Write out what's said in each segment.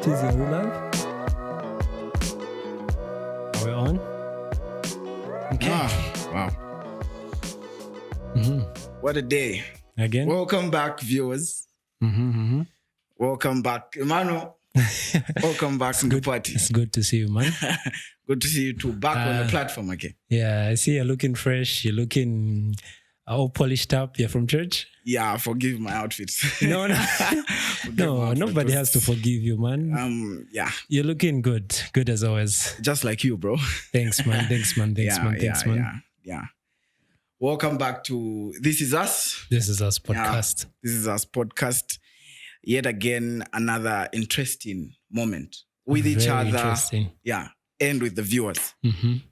Is it live? Are we on? Okay. Wow. What a day. Again? Welcome back, viewers. Welcome back, Emmanuel. Welcome back, Ndupati. It's good to see you, man. Good to see you too. Back on the platform again. Yeah, I see you're looking fresh. You're looking all polished up. You're from church? Yeah, forgive my outfits. No. No, nobody has to forgive you, man. Yeah. You're looking good. Good as always. Just like you, bro. Thanks, man. Thanks, man. Yeah. Welcome back to This Is Uss. This is Uss podcast. This is Uss podcast. Yet again, another interesting moment with each other. Interesting. Yeah. And with the viewers.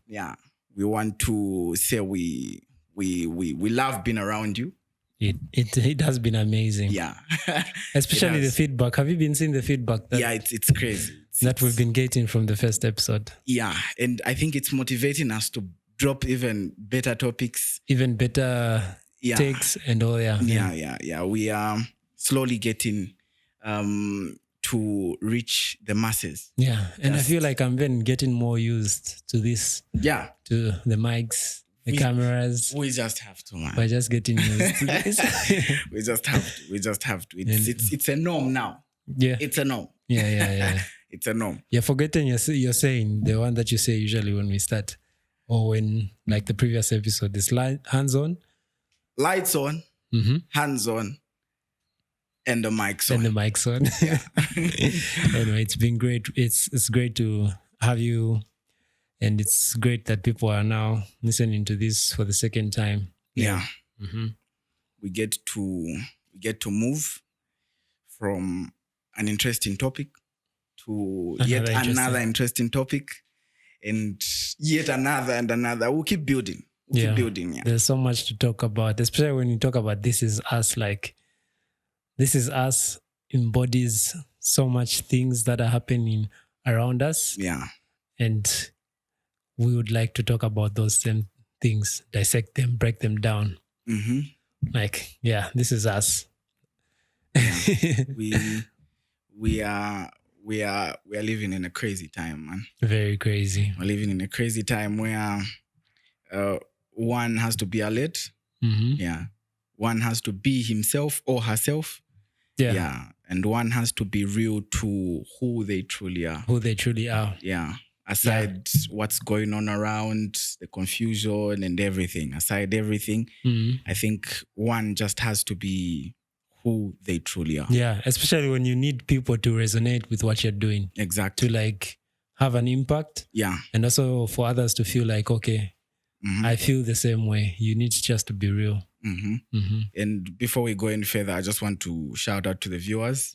Yeah. We want to say we love being around you. It has been amazing. Yeah. Especially the feedback. Have you been seeing the feedback? It's crazy. That we've been getting from the first episode. Yeah. And I think it's motivating us to drop even better topics. Even better takes and all, Yeah. We are slowly getting to reach the masses. Yeah. And I feel like I'm then getting more used to this. Yeah. To the mics. The cameras. We just have to, man. We're just getting used to this. We just have to. It's a norm now. Yeah. It's a norm. Yeah. It's a norm. You're forgetting you're saying the one that you say usually when we start, or when, like the previous episode, is hands on. Lights on, hands on, and the mics on. And the mics on. Yeah. Anyway, it's been great. It's great to have you. And it's great that people are now listening to this for the second time. Yeah. We get to move from an interesting topic to yet another interesting topic, and yet another and another. We'll keep building. Keep building. Yeah. There's so much to talk about, especially when you talk about This Is Uss. Like, This Is Uss embodies so much things that are happening around us. Yeah. And we would like to talk about those same things, dissect them, break them down. Like, this is us. Yeah. we are living in a crazy time, man. Very crazy. We're living in a crazy time where one has to be alert. Yeah. One has to be himself or herself. Yeah. And one has to be real to who they truly are. Yeah. Aside what's going on around, the confusion and everything, aside everything, I think one just has to be who they truly are. Yeah, especially when you need people to resonate with what you're doing. Exactly. To like have an impact. Yeah. And also for others to feel like, okay, I feel the same way. You need just to be real. And before we go any further, I just want to shout out to the viewers.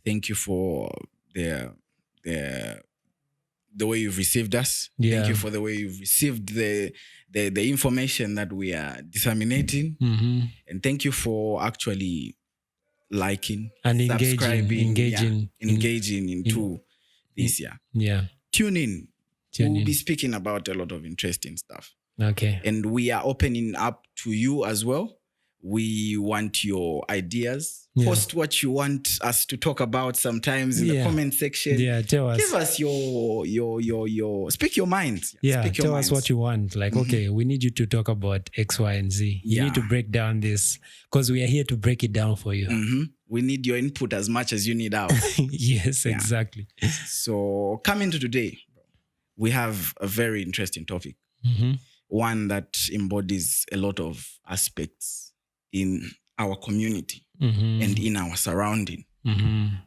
Thank you for the way you've received us. Yeah. Thank you for the way you've received the information that we are disseminating. And thank you for actually liking and subscribing, engaging into this. Yeah. Tune in. We'll be speaking about a lot of interesting stuff. Okay. And we are opening up to you as well. We want your ideas. Post what you want us to talk about sometimes in the comment section. Yeah, tell us. Give us your speak your mind. Tell us what you want. Like, okay, we need you to talk about X, Y, and Z. You need to break down this because we are here to break it down for you. We need your input as much as you need ours. Yes, exactly. So coming to today, we have a very interesting topic. One that embodies a lot of aspects in our community and in our surrounding.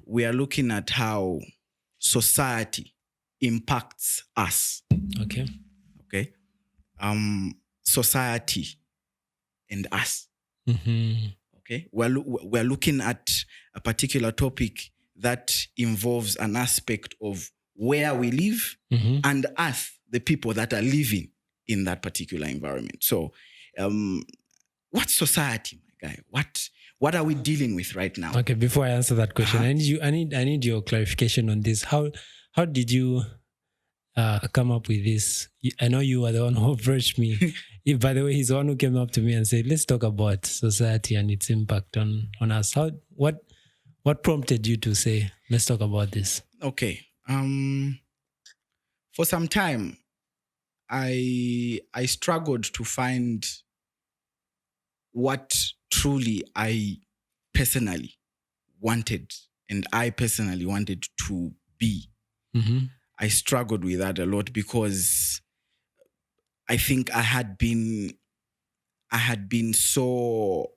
We are looking at how society impacts us. Okay. Society and us. Okay. We're looking at a particular topic that involves an aspect of where we live and us, the people that are living in that particular environment. So, what's society, my guy? What are we dealing with right now? Okay, before I answer that question, I need your clarification on this. How did you come up with this? I know you are the one who approached me. By the way, he's the one who came up to me and said, "Let's talk about society and its impact on us." What prompted you to say, "Let's talk about this"? Okay. For some time, I struggled to find what truly I personally wanted and I personally wanted to be. I struggled with that a lot because I think I had been so,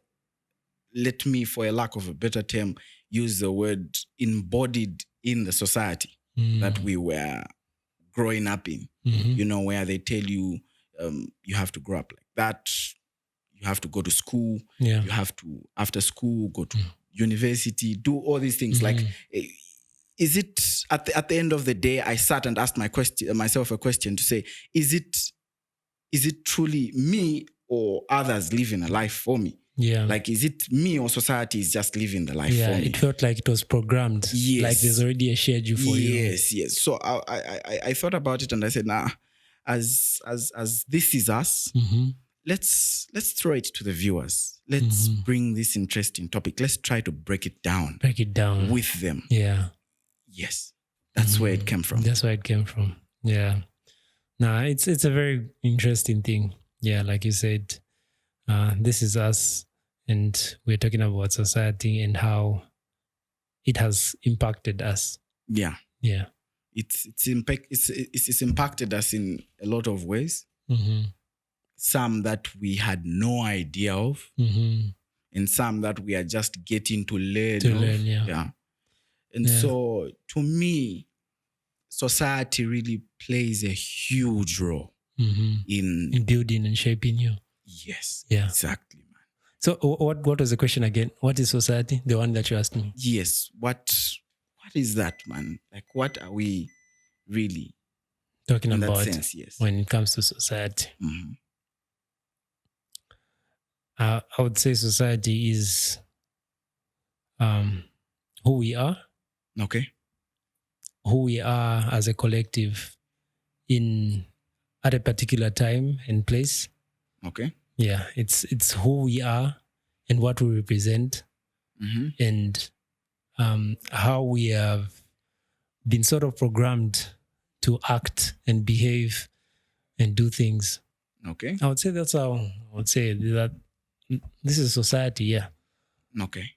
let me, for a lack of a better term, use the word embodied in the society that we were growing up in, where they tell you you have to grow up like that, you have to go to school, you have to, after school, go to university, do all these things. Like, is it, at the end of the day, I sat and asked myself a question to say, is it truly me or others living a life for me? Yeah. Like, is it me or society is just living the life for me? It felt like it was programmed. Yes. Like there's already a schedule for you. Yes. So I thought about it and I said, nah, as This Is Us, let's throw it to the viewers. Let's bring this interesting topic. Let's try to break it down with them. Yeah. Yes. That's where it came from. Yeah. Nah, it's a very interesting thing. Yeah, like you said, this is us, and we're talking about society and how it has impacted us. Yeah. Yeah. It's impacted us in a lot of ways. Some that we had no idea of, and some that we are just getting to learn. Yeah. And so, to me, society really plays a huge role in building and shaping you. Yes. Yeah. Exactly, man. So, what was the question again? What is society? The one that you asked me. Yes. What is that, man? Like, what are we really talking in about that sense? Yes. When it comes to society? I would say society is who we are. Okay. Who we are as a collective at a particular time and place. Okay. Yeah, it's who we are and what we represent, and how we have been sort of programmed to act and behave and do things. Okay. I would say that's how I would say that this is society, yeah. Okay.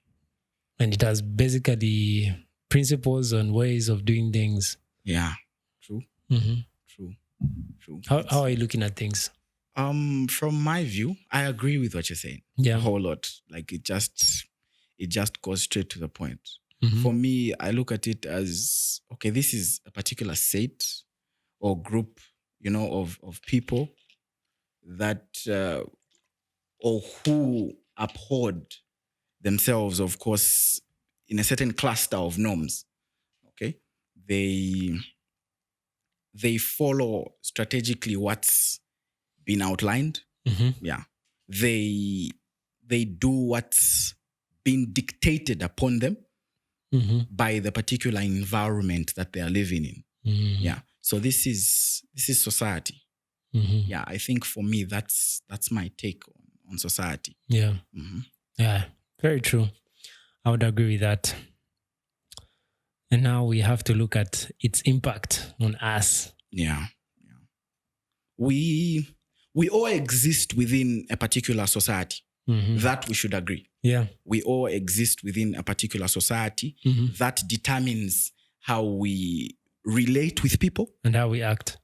And it has basically principles and ways of doing things. Yeah. True. True. How are you looking at things? From my view, I agree with what you're saying. Yeah. A whole lot. Like, it just goes straight to the point. For me, I look at it as, okay, this is a particular set or group, of people that or who uphold themselves, of course, in a certain cluster of norms. Okay, they follow strategically what's been outlined. Yeah, they do what's been dictated upon them by the particular environment that they are living in. Yeah, so this is society. Yeah, I think for me that's my take on society. Yeah. Yeah, very true. I would agree with that. And now we have to look at its impact on us. Yeah. We all exist within a particular society. That we should agree. Yeah. We all exist within a particular society that determines how we relate with people and how we act.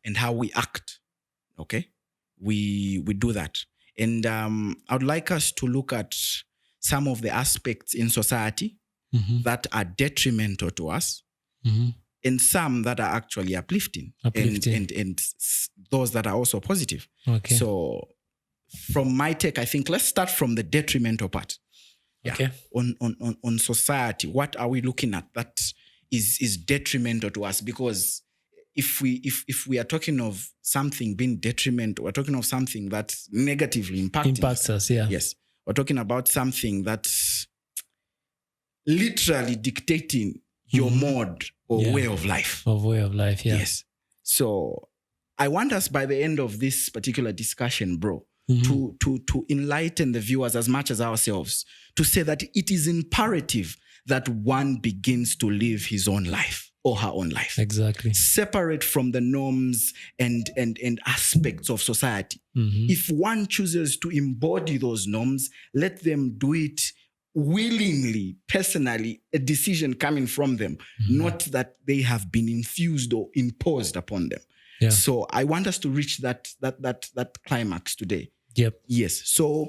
Okay, we do that, and I would like us to look at some of the aspects in society that are detrimental to us, and some that are actually uplifting. And those that are also positive. Okay. So, from my take, I think let's start from the detrimental part. Yeah. Okay. On society, what are we looking at that is detrimental to us? Because if we are talking of something being detrimental, we're talking of something that's negatively impacts us. Yeah. Yes. We're talking about something that's literally dictating your mode or way of life. Yeah. Yes. So I want us, by the end of this particular discussion, bro, to enlighten the viewers as much as ourselves, to say that it is imperative that one begins to live his own life. or her own life. Exactly. Separate from the norms and aspects of society. If one chooses to embody those norms, let them do it willingly, personally, a decision coming from them, not that they have been infused or imposed upon them. Yeah. So I want us to reach that climax today. Yep. Yes. So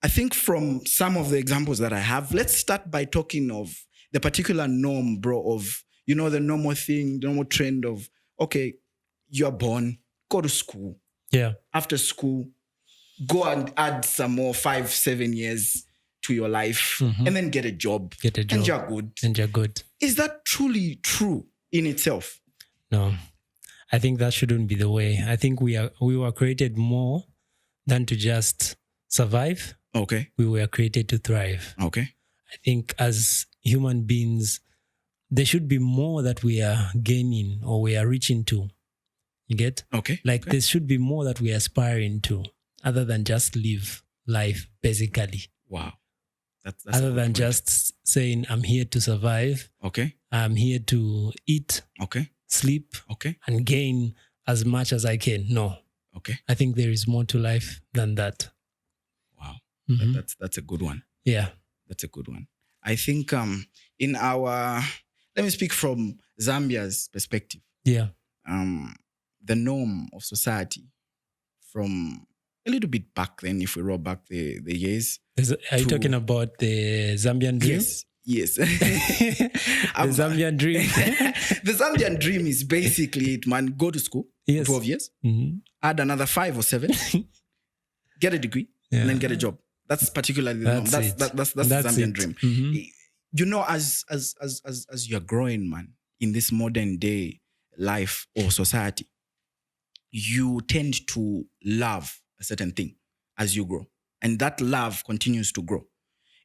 I think from some of the examples that I have, let's start by talking of the particular norm, bro, of, the normal thing, the normal trend of, okay, you're born, go to school. Yeah. After school, go and add some more 5-7 years to your life and then get a job. And you're good. And you're good. Is that truly true in itself? No. I think that shouldn't be the way. I think we were created more than to just survive. Okay. We were created to thrive. Okay. I think as human beings, there should be more that we are gaining or we are reaching to. You get? Okay. There should be more that we are aspiring to other than just live life basically. Wow. That's other than just saying, I'm here to survive. Okay. I'm here to eat. Okay. Sleep. Okay. And gain as much as I can. No. Okay. I think there is more to life than that. Wow. That's a good one. Yeah. That's a good one. I think in our, let me speak from Zambia's perspective. Yeah. The norm of society from a little bit back then, if we roll back the years. Are you talking about the Zambian dream? Yes. The Zambian dream. The Zambian dream is basically it, man, go to school, 12 years, add another 5 or 7, get a degree, and then get a job. That's particularly the norm. That's the Zambian dream. As you're growing, man, in this modern day life or society, you tend to love a certain thing as you grow. And that love continues to grow.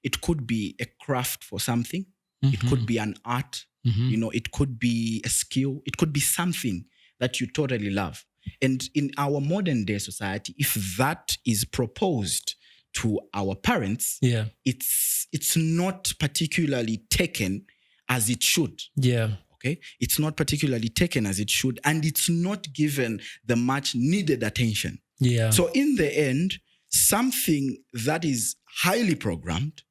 It could be a craft for something. It could be an art. It could be a skill. It could be something that you totally love. And in our modern day society, if that is proposed to our parents, it's not particularly taken as it should. Yeah. Okay? It's not particularly taken as it should, and it's not given the much needed attention. Yeah. So in the end, something that is highly programmed,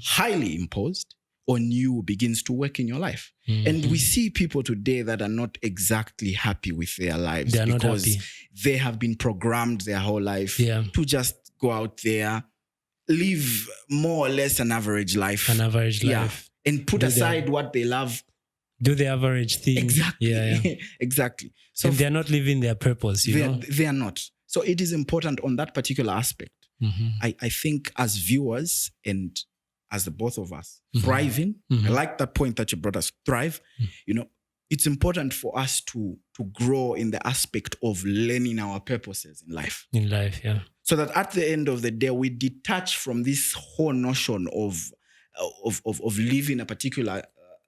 highly imposed on you begins to work in your life. And we see people today that are not exactly happy with their lives because they have been programmed their whole life to just go out there, live more or less an average life. And put aside what they love. Do the average thing. Exactly. Yeah. Exactly. So and they're not living their purpose, They are not. So it is important on that particular aspect. I think as viewers and as the both of us thriving, I like that point that you brought us, thrive, it's important for us to grow in the aspect of learning our purposes in life. Yeah. So that at the end of the day, we detach from this whole notion of living a particular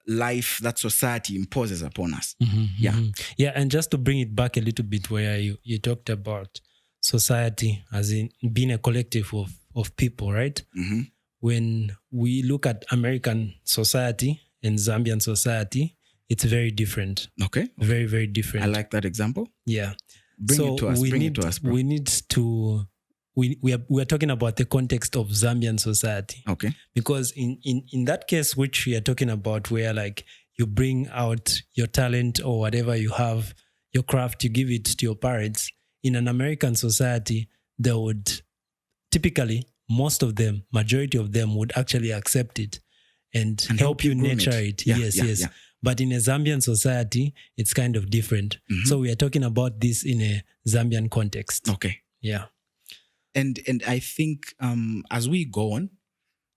life that society imposes upon us. Yeah, and just to bring it back a little bit where you talked about society as in being a collective of people, right? When we look at American society and Zambian society, it's very different. Okay. Very, very different. I like that example. Yeah. Bring it to us, bro. We need to... We are talking about the context of Zambian society. Okay. Because in that case, which we are talking about, where like you bring out your talent or whatever you have, your craft, you give it to your parents. In an American society, they would typically, majority of them would actually accept it and help you nurture it. Yes. But in a Zambian society, it's kind of different. So we are talking about this in a Zambian context. Okay. Yeah. And I think as we go on,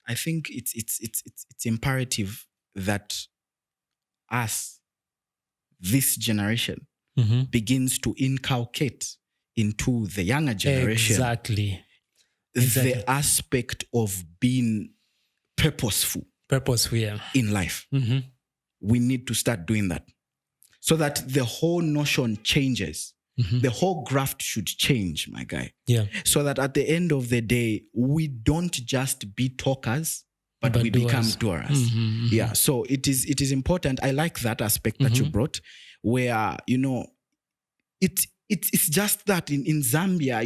I think it's imperative that us, this generation, begins to inculcate into the younger generation exactly. the aspect of being purposeful in life. We need to start doing that so that the whole notion changes. The whole graft should change, my guy. Yeah. So that at the end of the day, we don't just be talkers, but we become doers. Mm-hmm. Yeah. So it is important. I like that aspect that you brought, where, it's just that in Zambia,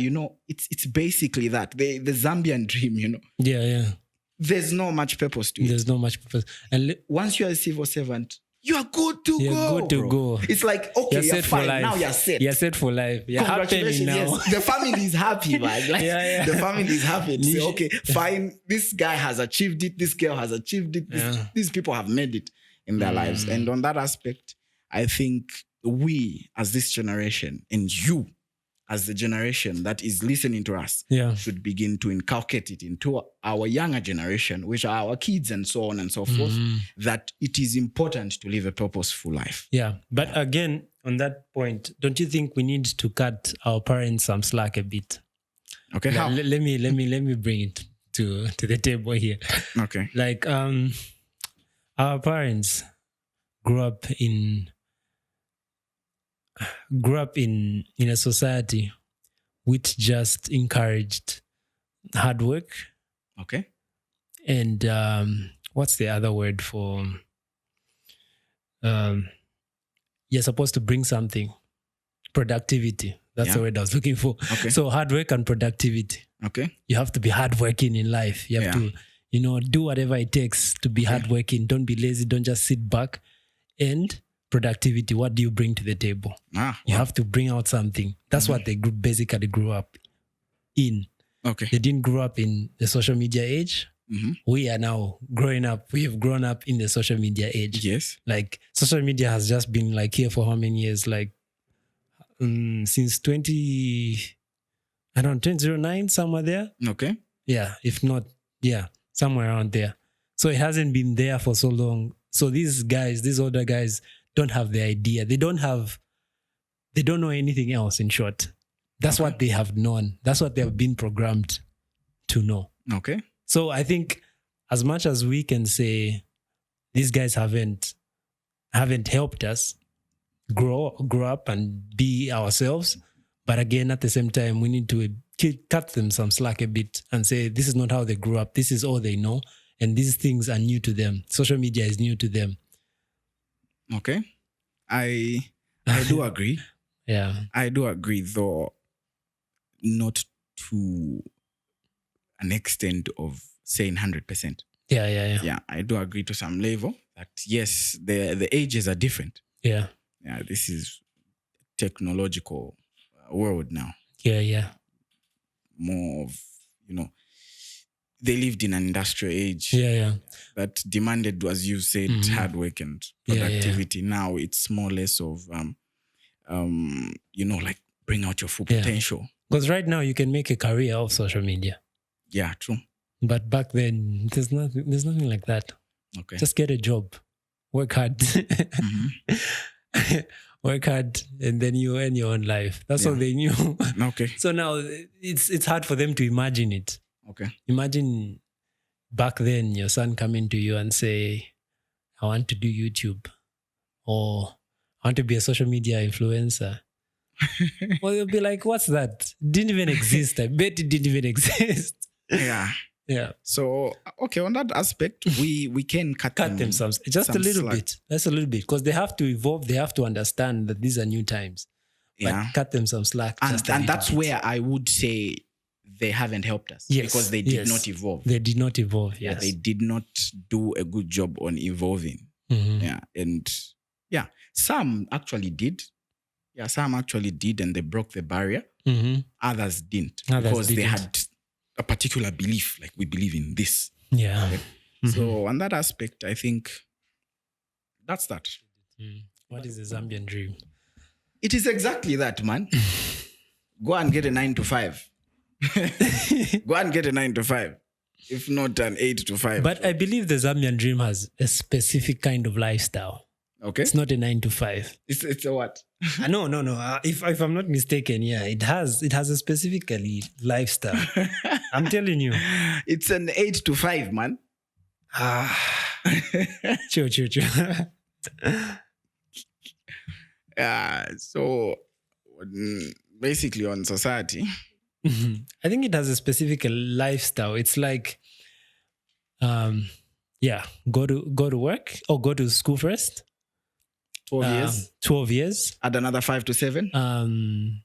it's basically that the Zambian dream, Yeah. There's no much purpose to it. There's no much purpose. And once you're a civil servant, you are good to go. Go. It's like, okay, you're set fine. for life. Now you're set. You're set for life. You're happy now. Yes. The family is happy, man. Like, the family is happy. Say, okay, fine. This guy has achieved it. This girl has achieved it. These people have made it in their lives. And on that aspect, I think we as this generation, and you as the generation that is listening to us, should begin to inculcate it into our younger generation, which are our kids and so on and so forth, that it is important to live a purposeful life. Yeah. But again, on that point, don't you think we need to cut our parents some slack a bit? Okay. How? Let me bring it to the table here. Okay. Like our parents grew up in a society which just encouraged hard work. Okay. And what's the other word for you're supposed to bring something? Productivity. That's the word I was looking for. Okay. So hard work and productivity. Okay. You have to be hardworking in life. You have to, do whatever it takes to be hardworking. Don't be lazy. Don't just sit back. And productivity, what do you bring to the table? You have to bring out something. That's what they basically grew up in. Okay. They didn't grow up in the social media age. We are now growing up. We have grown up in the social media age. Yes. Like social media has just been like here for how many years? Like since 2009, somewhere there. Okay. Yeah, if not, somewhere around there. So it hasn't been there for so long. So these older guys don't have the idea. They don't know anything else, in short. That's what they have known. That's what they have been programmed to know. Okay. So I think as much as we can say these guys haven't helped us grow up and be ourselves, but again, at the same time, we need to cut them some slack a bit and say, this is not how they grew up. This is all they know. And these things are new to them. Social media is new to them. Okay. I do agree. Yeah. I do agree, though not to an extent of saying 100%. Yeah. Yeah, I do agree to some level that yes, the ages are different. Yeah. Yeah, this is technological world now. Yeah. More of, they lived in an industrial age. Yeah. That demanded, as you said, hard work and productivity. Yeah. Now it's more or less of, like bring out your full potential. Because right now you can make a career of social media. Yeah, true. But back then, there's nothing like that. Okay. Just get a job, work hard. Work hard, and then you earn your own life. That's all they knew. Okay. So now it's hard for them to imagine it. Okay. Imagine back then your son coming to you and say, I want to do YouTube, or I want to be a social media influencer. Well, you'll be like, what's that? Didn't even exist. I bet it didn't even exist. Yeah. So, okay, on that aspect, we can cut them some just a little bit. That's a little bit, because they have to evolve. They have to understand that these are new times. But cut them some slack. And that's where I would say they haven't helped us. Yes. Because they did not evolve. They did not evolve, yes. They did not do a good job on evolving. Yeah. And some actually did. Yeah, some actually did, and they broke the barrier. Others didn't. Because they had a particular belief, like we believe in this. Yeah. Okay? So on that aspect, I think that's that. What is the Zambian dream? It is exactly that, man. Go and get a 9 to 5. Go and get a 9 to 5. If not an 8 to 5. But I believe the Zambian dream has a specific kind of lifestyle. Okay. It's not a 9 to 5. It's a what? No. If I'm not mistaken, it has a specific lifestyle. I'm telling you. It's an 8 to 5, man. True. So basically on society. I think it has a specific lifestyle. It's like go to work or go to school first. 12 years. 12 years. Add another 5 to 7.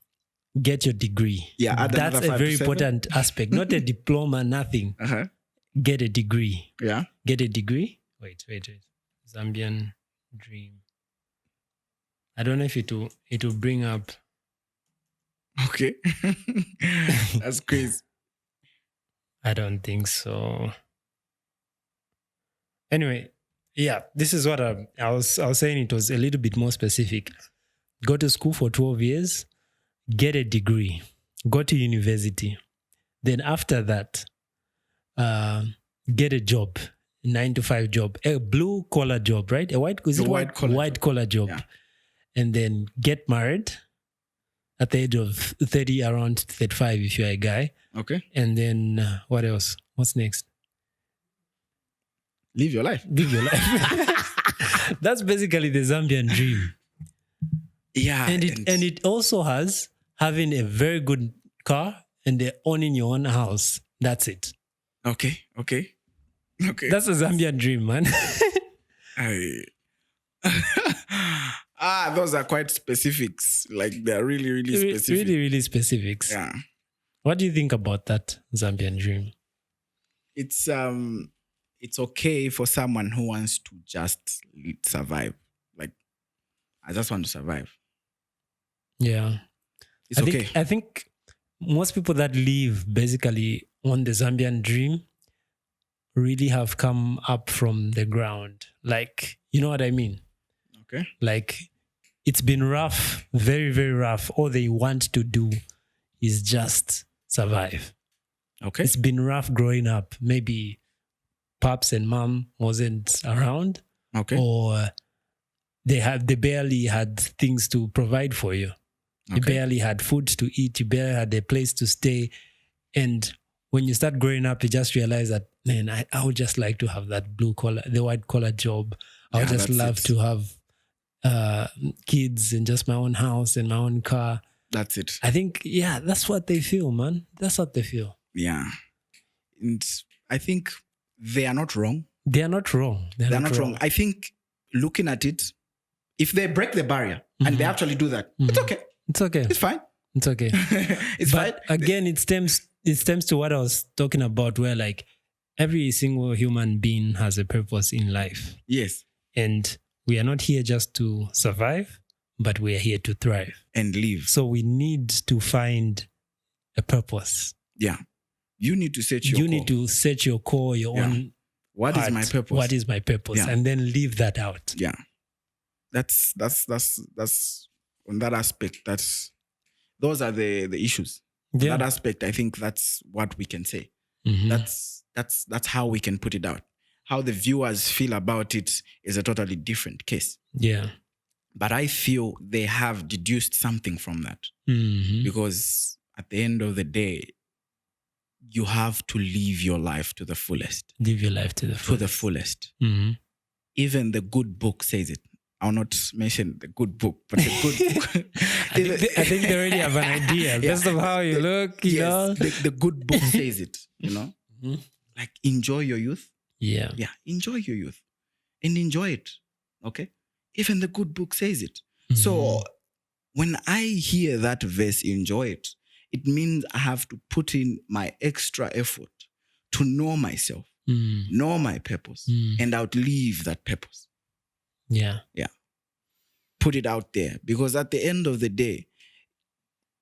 Get your degree. Add that's another 5 a very to 7. important aspect. Not a diploma, nothing. Get a degree. Yeah. Get a degree. Wait. Zambian dream. I don't know if it will bring up. Okay. That's crazy. I don't think so. Anyway, this is what I was saying. It was a little bit more specific. Go to school for 12 years, get a degree, go to university. Then after that, get a job, 9-to-5 job, a blue collar job, right? A white collar job. Yeah. And then get married at the age of 30, around 35 if you're a guy. Okay. And then what else? What's next? Live your life. That's basically the Zambian dream. Yeah. And it also has having a very good car and owning your own house. That's it. Okay. That's a Zambian dream, man. Those are quite specifics. Like they're really, really specific. Really, really specifics. Yeah. What do you think about that Zambian dream? It's okay for someone who wants to just survive. Like, I just want to survive. Yeah. It's okay. I think most people that live basically on the Zambian dream really have come up from the ground. Like, you know what I mean? Okay. Like, it's been rough, very, very rough. All they want to do is just survive. Okay. It's been rough growing up. Maybe pops and mom wasn't around. Okay. Or they barely had things to provide for you. Okay. You barely had food to eat. You barely had a place to stay. And when you start growing up, you just realize that, man, I would just like to have that the white collar job. I would just love to have kids and just my own house and my own car. That's it. I think, that's what they feel, man. That's what they feel. Yeah. And I think they are not wrong. They are not wrong. They're not wrong. I think looking at it, if they break the barrier and they actually do that, it's okay. It's okay. It's fine. It's okay. It's fine. Again, it stems to what I was talking about, where like every single human being has a purpose in life. Yes. And we are not here just to survive, but we are here to thrive. And live. So we need to find a purpose. Yeah. You need to set your core. need to set your core, your own. What heart. Is my purpose? What is my purpose? Yeah. And then leave that out. Yeah. That's on that aspect. Those are the issues. Yeah. That aspect, I think that's what we can say. Mm-hmm. That's how we can put it out. How the viewers feel about it is a totally different case. Yeah. But I feel they have deduced something from that. Mm-hmm. Because at the end of the day, you have to live your life to the fullest. Live your life to the fullest. Mm-hmm. Even the good book says it. I'll not mention the good book, but the good book. I think they already have an idea. Based on how you look, you know. The good book says it, you know. Mm-hmm. Like, enjoy your youth. Yeah. Yeah, enjoy your youth. And enjoy it, okay? Even the good book says it. Mm-hmm. So when I hear that verse, enjoy it, it means I have to put in my extra effort to know myself, know my purpose, and outlive that purpose. Yeah. Yeah. Put it out there. Because at the end of the day,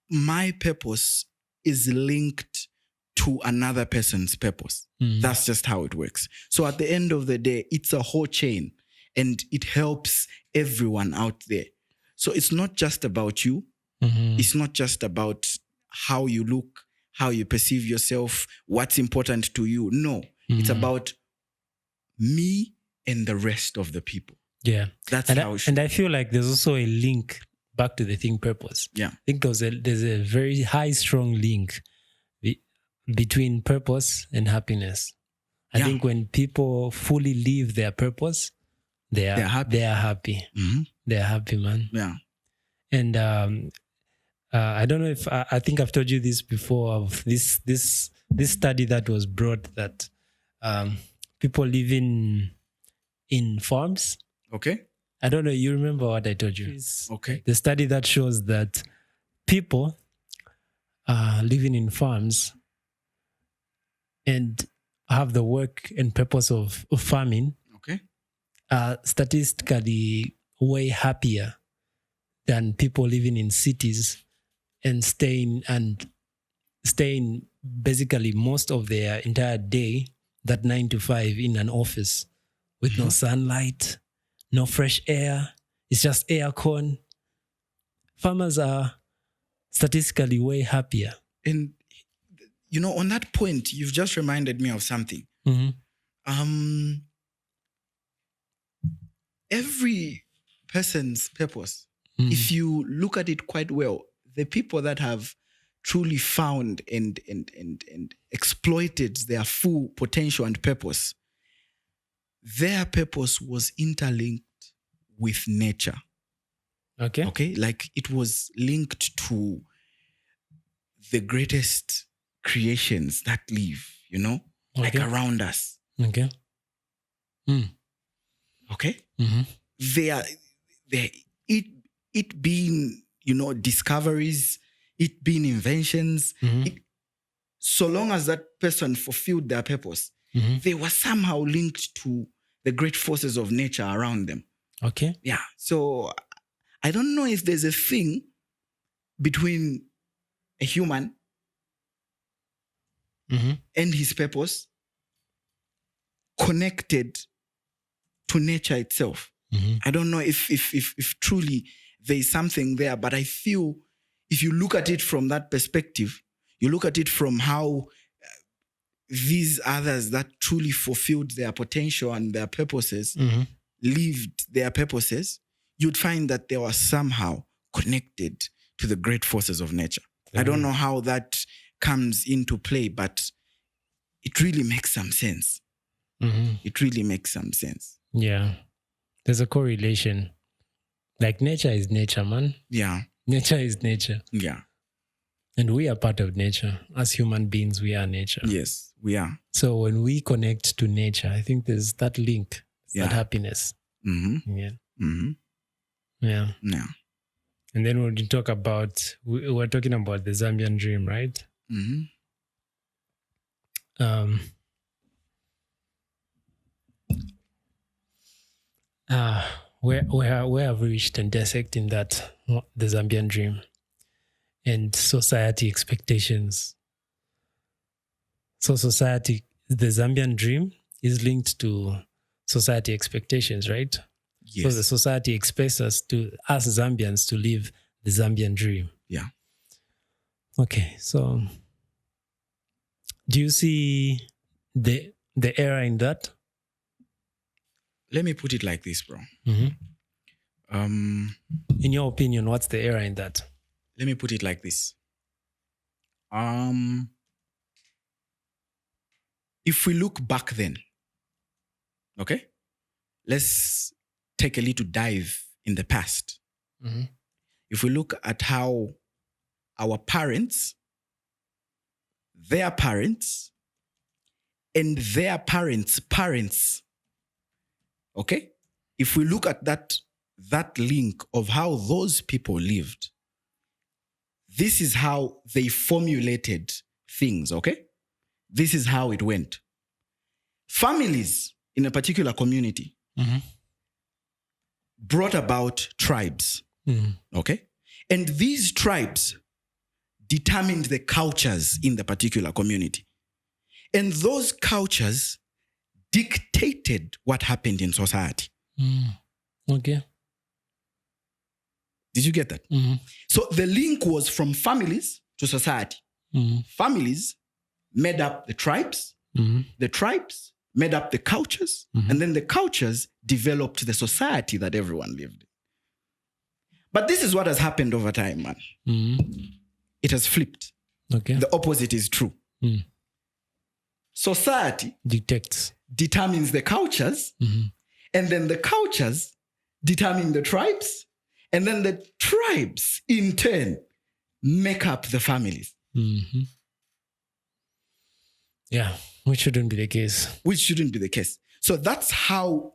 my purpose is linked to another person's purpose. That's just how it works. So at the end of the day, it's a whole chain and it helps everyone out there. So it's not just about you. Mm-hmm. It's not just about how you look, how you perceive yourself, what's important to you. No, it's about me and the rest of the people. Yeah. That's how it should. And I feel like there's also a link back to the thing purpose. Yeah. I think there's a very high, strong link between purpose and happiness. I think when people fully live their purpose, they are happy. They are happy. Mm-hmm. They are happy, man. Yeah. And I don't know if I think I've told you this before of this study that was brought that people living in farms. Okay. I don't know. You remember what I told you? Okay. The study that shows that people living in farms and have the work and purpose of farming are statistically way happier than people living in cities and staying basically most of their entire day, that 9 to 5 in an office with no sunlight, no fresh air. It's just aircon. Farmers are statistically way happier. And, on that point, you've just reminded me of something. Every person's purpose, if you look at it quite well, the people that have truly found and exploited their full potential and purpose, their purpose was interlinked with nature. Okay? Like it was linked to the greatest creations that live, like around us. Okay. Okay? It being, discoveries, it being inventions, so long as that person fulfilled their purpose, they were somehow linked to the great forces of nature around them. Okay. Yeah. So I don't know if there's a thing between a human and his purpose connected to nature itself. I don't know if truly there is something there, but I feel if you look at it from that perspective, you look at it from how these others that truly fulfilled their potential and their purposes lived their purposes, you'd find that they were somehow connected to the great forces of nature. I don't know how that comes into play, but it really makes some sense. It really makes some sense. Yeah. There's a correlation. Like nature is nature, man. Yeah. Nature is nature. Yeah. And we are part of nature. As human beings, we are nature. Yes, we are. So when we connect to nature, I think there's that link, that happiness. Yeah. Yeah. Yeah. And then when you talk about, we're talking about the Zambian dream, right? Where have we reached and dissecting that, the Zambian dream and society expectations? So the Zambian dream is linked to society expectations, right? Yes. So the society expects us Zambians to live the Zambian dream. Yeah. Okay, so do you see the error in that? Let me put it like this, bro. In your opinion, what's the error in that? Let me put it like this. If we look back then, okay, let's take a little dive in the past. If we look at how our parents, their parents, and their parents' parents, okay? If we look at that link of how those people lived, this is how they formulated things, okay? This is how it went. Families in a particular community brought about tribes, okay? And these tribes determined the cultures in the particular community. And those cultures dictated what happened in society. Okay. Did you get that? So the link was from families to society. Families made up the tribes. The tribes made up the cultures. And then the cultures developed the society that everyone lived in. But this is what has happened over time, man. It has flipped. Okay. The opposite is true. Society determines the cultures, and then the cultures determine the tribes, and then the tribes in turn make up the families. Yeah, Which shouldn't be the case. Which shouldn't be the case. So that's how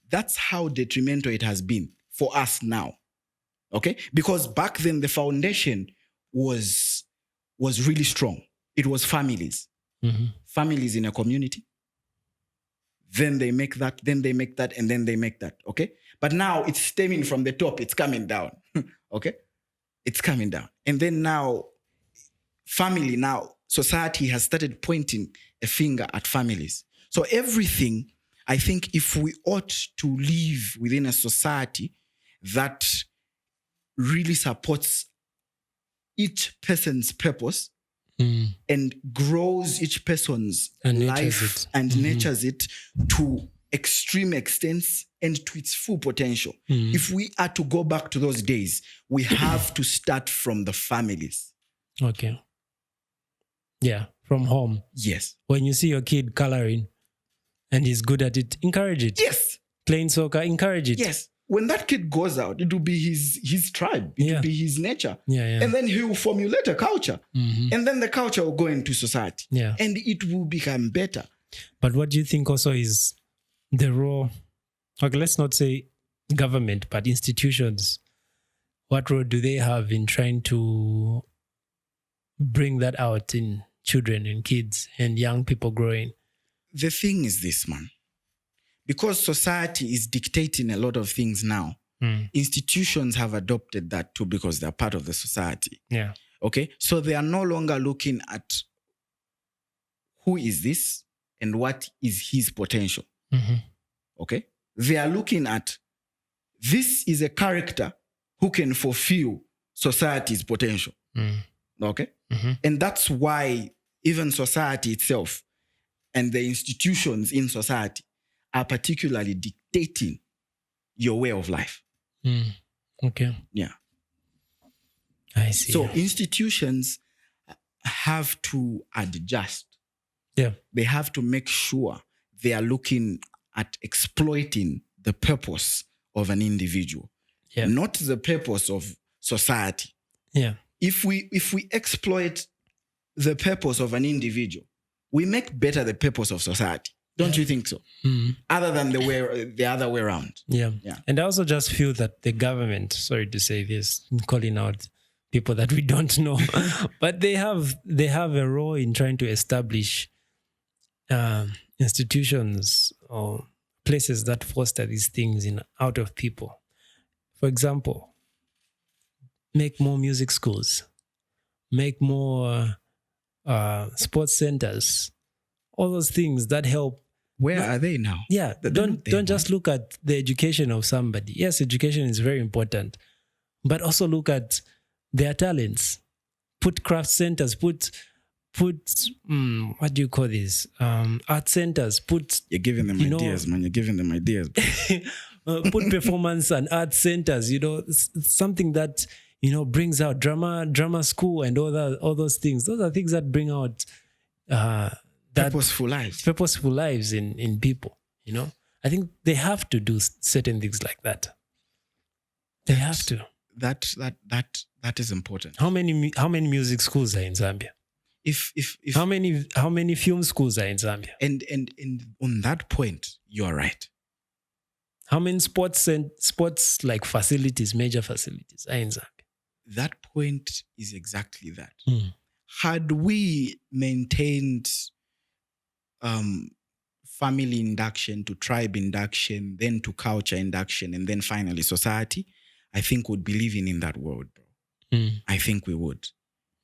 detrimental it has been for us now. Okay? Because back then the foundation was really strong. It was families. Families in a community. Then they make that, and then they make that. Okay? But now it's stemming from the top. It's coming down. Okay? It's coming down. And then now, society has started pointing a finger at families. So everything, I think if we ought to live within a society that really supports each person's purpose and grows each person's life and nurtures it to extreme extents and to its full potential. If we are to go back to those days, we have to start from the families. Okay. Yeah, from home. Yes. When you see your kid coloring and he's good at it, encourage it. Yes. Playing soccer, encourage it. Yes. When that kid goes out, it will be his tribe. It will be his nature. Yeah. And then he will formulate a culture. And then the culture will go into society. Yeah. And it will become better. But what do you think also is the role, okay, let's not say government, but institutions, what role do they have in trying to bring that out in children and kids and young people growing? The thing is this, man. Because society is dictating a lot of things now, institutions have adopted that too because they're part of the society. Yeah. Okay? So they are no longer looking at who is this and what is his potential. Okay? They are looking at this is a character who can fulfill society's potential. Okay? And that's why even society itself and the institutions in society are particularly dictating your way of life. Okay. Yeah. I see. So institutions have to adjust. Yeah. They have to make sure they are looking at exploiting the purpose of an individual, not the purpose of society. Yeah. If we exploit the purpose of an individual, we make better the purpose of society. Don't you think so? Other than the other way around. Yeah. And I also just feel that the government, sorry to say this, I'm calling out people that we don't know, but they have a role in trying to establish institutions or places that foster these things out of people. For example, make more music schools, make more sports centers, all those things that help. Where are they now? Yeah, don't just look at the education of somebody. Yes, education is very important, but also look at their talents. Put craft centers, put what do you call this? Art centers. You're giving them ideas, man. You're giving them ideas. Put performance and art centers. Something that brings out drama school and all those things. Those are things that bring out purposeful lives in people. I think they have to do certain things like that. They have to. That is important. How many music schools are in Zambia? If how many film schools are in Zambia? And on that point, you are right. How many sports like facilities, major facilities are in Zambia? That point is exactly that. Had we maintained family induction to tribe induction, then to culture induction, and then finally society, I think we'd be living in that world, bro. I think we would.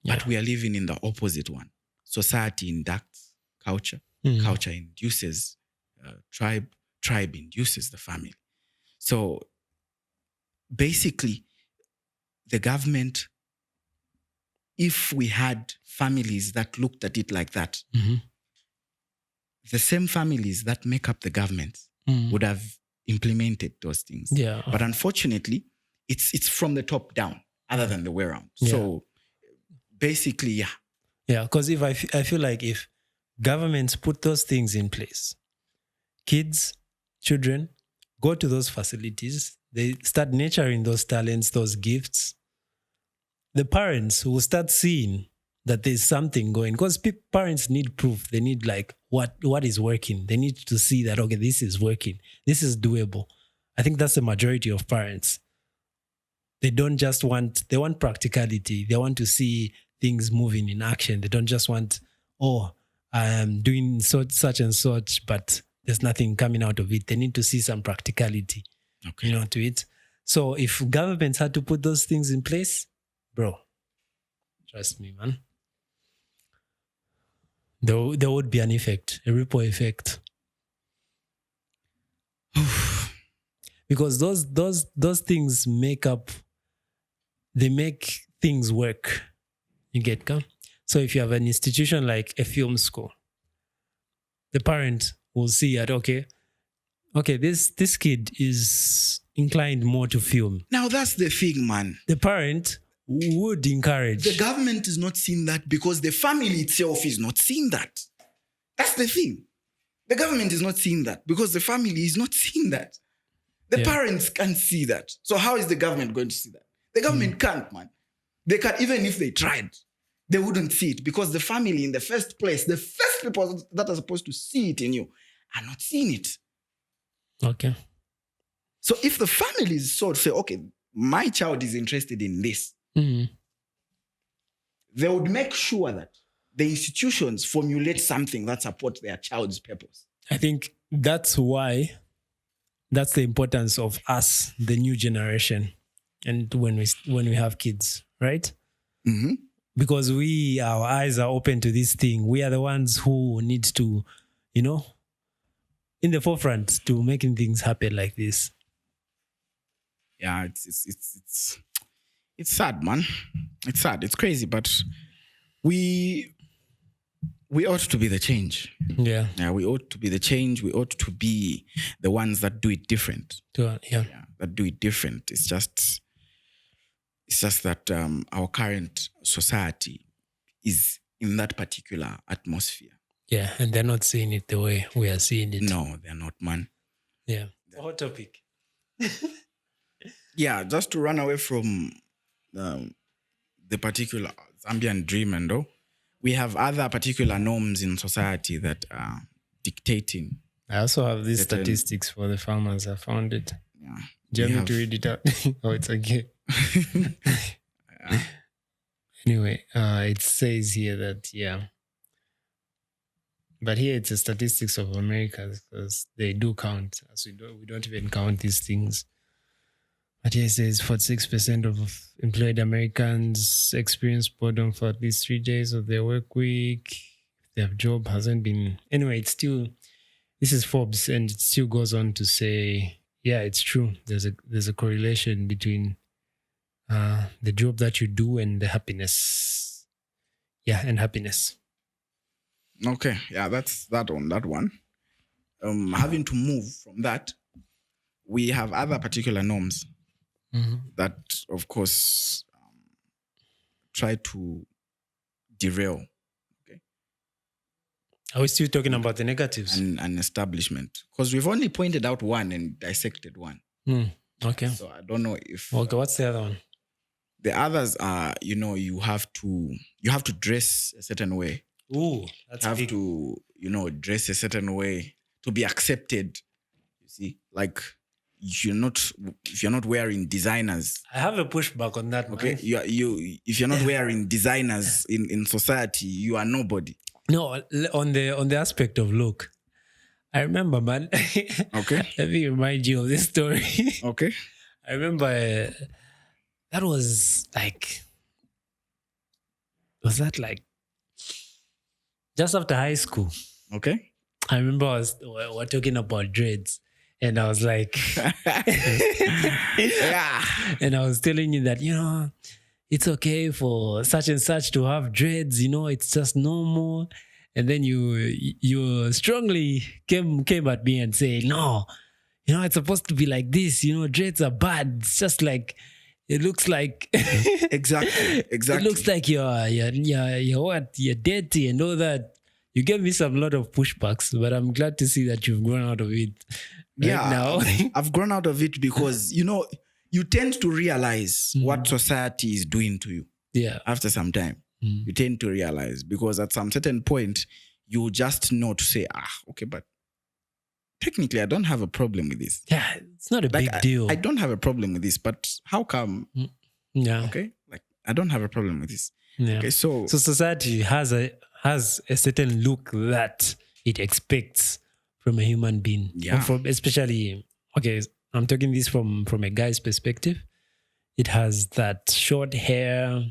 Yeah. But we are living in the opposite one. Society inducts culture. Culture induces tribe. Tribe induces the family. So basically, the government, if we had families that looked at it like that, the same families that make up the government would have implemented those things. Yeah. But unfortunately, it's from the top down, other than the way around. Yeah. So basically, yeah. Yeah, because I feel like if governments put those things in place, children go to those facilities, they start nurturing those talents, those gifts. The parents will start seeing that there's something going. Because parents need proof. They need like what is working. They need to see that, okay, this is working. This is doable. I think that's the majority of parents. They don't just want, they want practicality. They want to see things moving in action. They don't just want, I am doing such and such, but there's nothing coming out of it. They need to see some practicality, to it. So if governments had to put those things in place, bro, trust me, man, there would be an effect, a ripple effect. Because those things make things work. You get come? So if you have an institution like a film school, the parent will see that, okay, this kid is inclined more to film. Now that's the thing, man. The parent would encourage. The government is not seeing that because the family itself is not seeing that. That's the thing. The government is not seeing that because the family is not seeing that. The parents can't see that. So how is the government going to see that? The government can't, man. They can't, even if they tried, they wouldn't see it because the family in the first place, the first people that are supposed to see it in you are not seeing it. Okay. So if the family is sort of say, okay, my child is interested in this, they would make sure that the institutions formulate something that supports their child's purpose. I think that's why, that's the importance of us, the new generation, and when we have kids, right? Mm-hmm. Because our eyes are open to this thing. We are the ones who need to, in the forefront to making things happen like this. Yeah, it's sad, man. It's sad. It's crazy, but we ought to be the change. Yeah. Yeah, we ought to be the change. We ought to be the ones that do it different. That do it different. It's just that our current society is in that particular atmosphere. Yeah, and they're not seeing it the way we are seeing it. No, they're not, man. Yeah. Hot topic. Yeah, just to run away from the particular Zambian dream and all, we have other particular norms in society that are dictating. I also have these statistics for the farmers. I found it. Yeah. Do you want me to read it out? Oh, it's okay. Anyway, it says here that, but here it's a statistics of America because they do count. As we don't even count these things. But here it says 46% of employed Americans experience boredom for at least 3 days of their work week. Their job hasn't been... Anyway, it's still... This is Forbes, and it still goes on to say, yeah, it's true. There's a correlation between the job that you do and the happiness. Yeah, and happiness. Okay, yeah, that's that one. Having to move from that, we have other particular norms that, of course, try to derail. Okay, are we still talking about the negatives? And establishment. Because we've only pointed out one and dissected one. Okay. So I don't know if... Okay, what's the other one? The others are, you have to dress a certain way. Ooh, that's big. To, dress a certain way to be accepted. You see, like if you're not wearing designers. I have a pushback on that. Okay, if you're not wearing designers in society, you are nobody. No, on the aspect of look, I remember, man. Okay, let me remind you of this story. Okay, I remember that was like just after high school. Okay, I remember we're talking about dreads. And I was like, yeah. And I was telling you that, it's okay for such and such to have dreads, it's just normal. And then you strongly came at me and said, no, it's supposed to be like this, dreads are bad. It's just like, it looks like exactly. It looks like you're dirty and all that. You gave me some lot of pushbacks, but I'm glad to see that you've grown out of it. Now. I've grown out of it because, you tend to realize what society is doing to you. Yeah. After some time. You tend to realize, because at some certain point, you just know to say, okay, but technically I don't have a problem with this. Yeah, it's not a big deal. I don't have a problem with this, but how come? Yeah. Okay, like I don't have a problem with this. Yeah. Okay, so society has a certain look that it expects from a human being. Yeah. From especially, okay, I'm talking this from a guy's perspective. It has that short hair.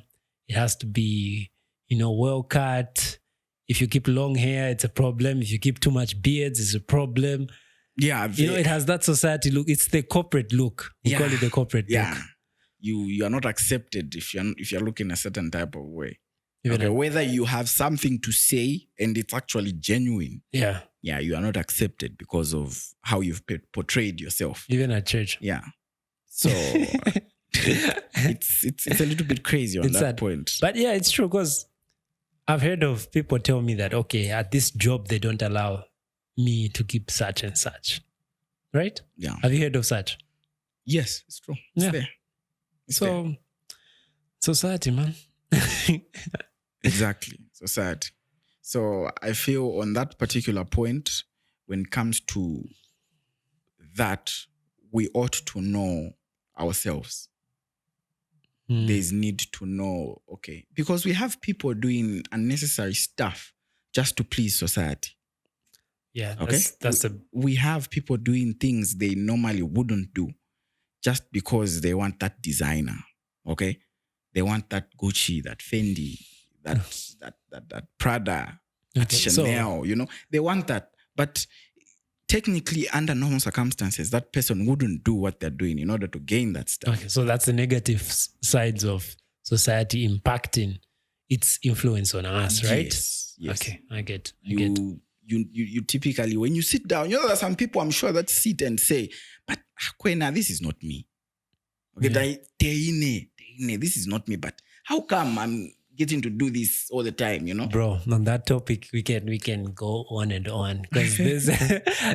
It has to be, well cut. If you keep long hair, it's a problem. If you keep too much beards, it's a problem. Yeah. It has that society look. It's the corporate look. We call it the corporate look. You are not accepted if you're looking a certain type of way. Okay, whether you have something to say and it's actually genuine. Yeah, you are not accepted because of how you've portrayed yourself. Even at church. Yeah. So it's a little bit crazy on that sad point. But yeah, it's true, because I've heard of people tell me that, okay, at this job, they don't allow me to keep such and such. Right? Yeah. Have you heard of such? Yes, it's true. It's there. It's so, there. Society, man. Exactly. Society. So I feel on that particular point, when it comes to that, we ought to know ourselves. There's need to know, okay, because we have people doing unnecessary stuff just to please society. Yeah, okay. We have people doing things they normally wouldn't do just because they want that designer. Okay, they want that Gucci, that Fendi, that Prada, that Chanel. They want that, but technically, under normal circumstances, that person wouldn't do what they're doing in order to gain that stuff. Okay, so that's the negative sides of society impacting its influence on us, right? Yes. Okay, I get. You typically, when you sit down, there are some people I'm sure that sit and say, but Kwena, this is not me. Okay, this is not me, but how come I'm getting to do this all the time, Bro, on that topic, we can go on and on, because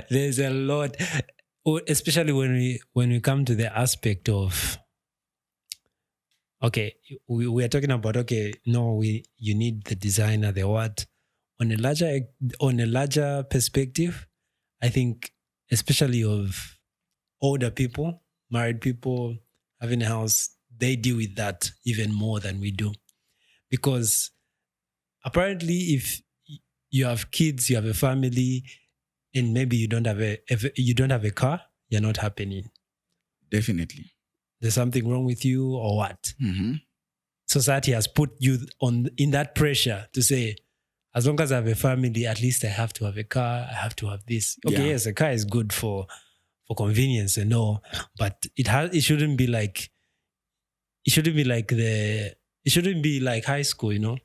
there's a lot, especially when we come to the aspect of, okay, we are talking about, okay, no, you need the designer, the what. On a larger perspective, I think, especially of older people, married people, having a house, they deal with that even more than we do. Because apparently, if you have kids, you have a family, and maybe you don't have a car, you're not happening. Definitely. There's something wrong with you, or what? Mm-hmm. Society has put you in that pressure to say, as long as I have a family, at least I have to have a car, I have to have this. Okay, yes, a car is good for convenience and all, but it shouldn't be like high school,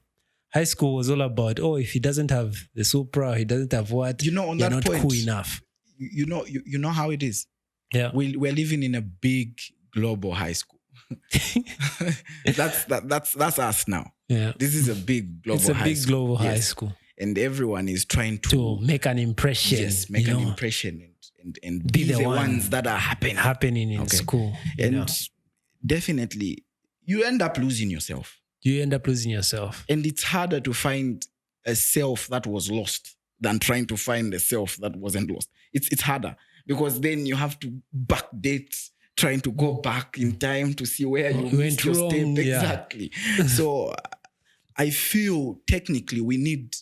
High school was all about, if he doesn't have the Supra, he doesn't have what, on you're that not point, cool enough. You know how it is. Yeah. We're living in a big global high school. That's us now. Yeah. This is a big global high school. It's a big global high school. And everyone is trying to make an impression. Yes, make an impression and be the ones that are happening in school. And definitely, you end up losing yourself. And it's harder to find a self that was lost than trying to find a self that wasn't lost. It's harder, because then you have to backdate, trying to go back in time to see where you missed your step. Exactly. So I feel technically we need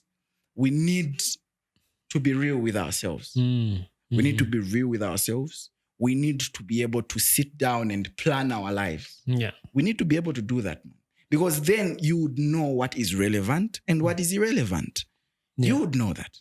to be real with ourselves. We need to be real with ourselves. We need to be able to sit down and plan our lives. Yeah. We need to be able to do that, because then you would know what is relevant and what is irrelevant. Yeah. You would know that.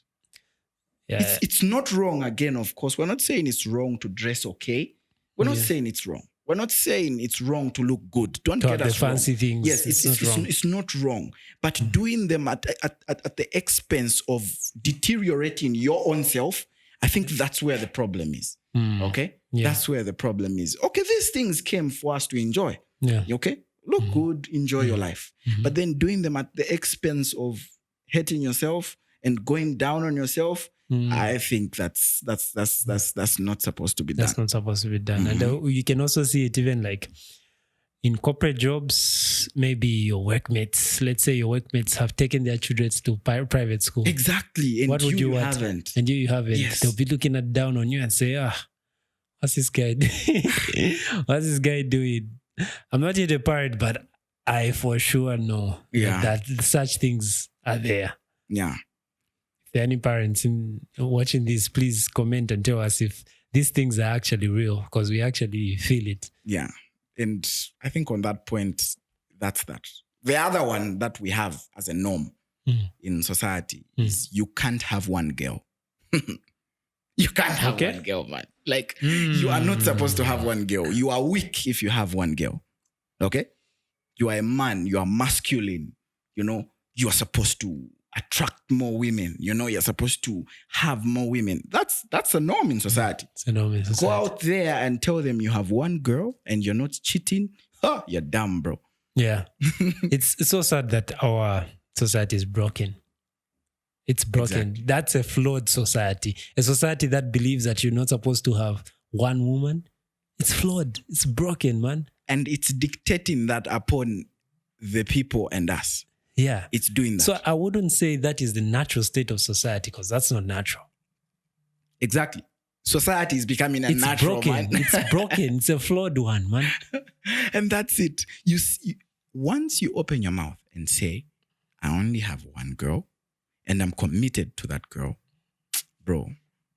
Yeah. It's not wrong, again, of course. We're not saying it's wrong to dress okay. We're not saying it's wrong. We're not saying it's wrong to look good. Don't get us wrong. Fancy things. Yes, it's not wrong. But doing them at the expense of deteriorating your own self, I think that's where the problem is. Okay? Yeah. That's where the problem is. Okay, these things came for us to enjoy. Yeah. Okay? Look good, enjoy your life. But then doing them at the expense of hating yourself and going down on yourself, I think that's not supposed to be done. That's not supposed to be done. And you can also see it even like in corporate jobs, maybe your workmates, let's say your workmates have taken their children to private school. Exactly. And what would you want? Haven't. And you haven't. Yes. They'll be looking down on you and say, what's this guy doing? What's this guy doing? I'm not yet a parent, but I for sure know that such things are there. Yeah. If there are any parents watching this, please comment and tell us if these things are actually real, because we actually feel it. Yeah. And I think on that point, that's that. The other one that we have as a norm in society is you can't have one girl. You can't have one girl, man. Like, you are not supposed to have one girl. You are weak if you have one girl. Okay? You are a man. You are masculine. You know, you are supposed to attract more women. You know, you're supposed to have more women. That's a norm in society. It's a norm in society. Go out there and tell them you have one girl and you're not cheating. You're dumb, bro. Yeah. It's so sad that our society is broken. It's broken. Exactly. That's a flawed society. A society that believes that you're not supposed to have one woman. It's flawed. It's broken, man. And it's dictating that upon the people and us. Yeah. It's doing that. So I wouldn't say that is the natural state of society, because that's not natural. Exactly. Society is becoming a natural, broken. Man. It's broken. It's a flawed one, man. And that's it. You see, once you open your mouth and say, I only have one girl and I'm committed to that girl, bro,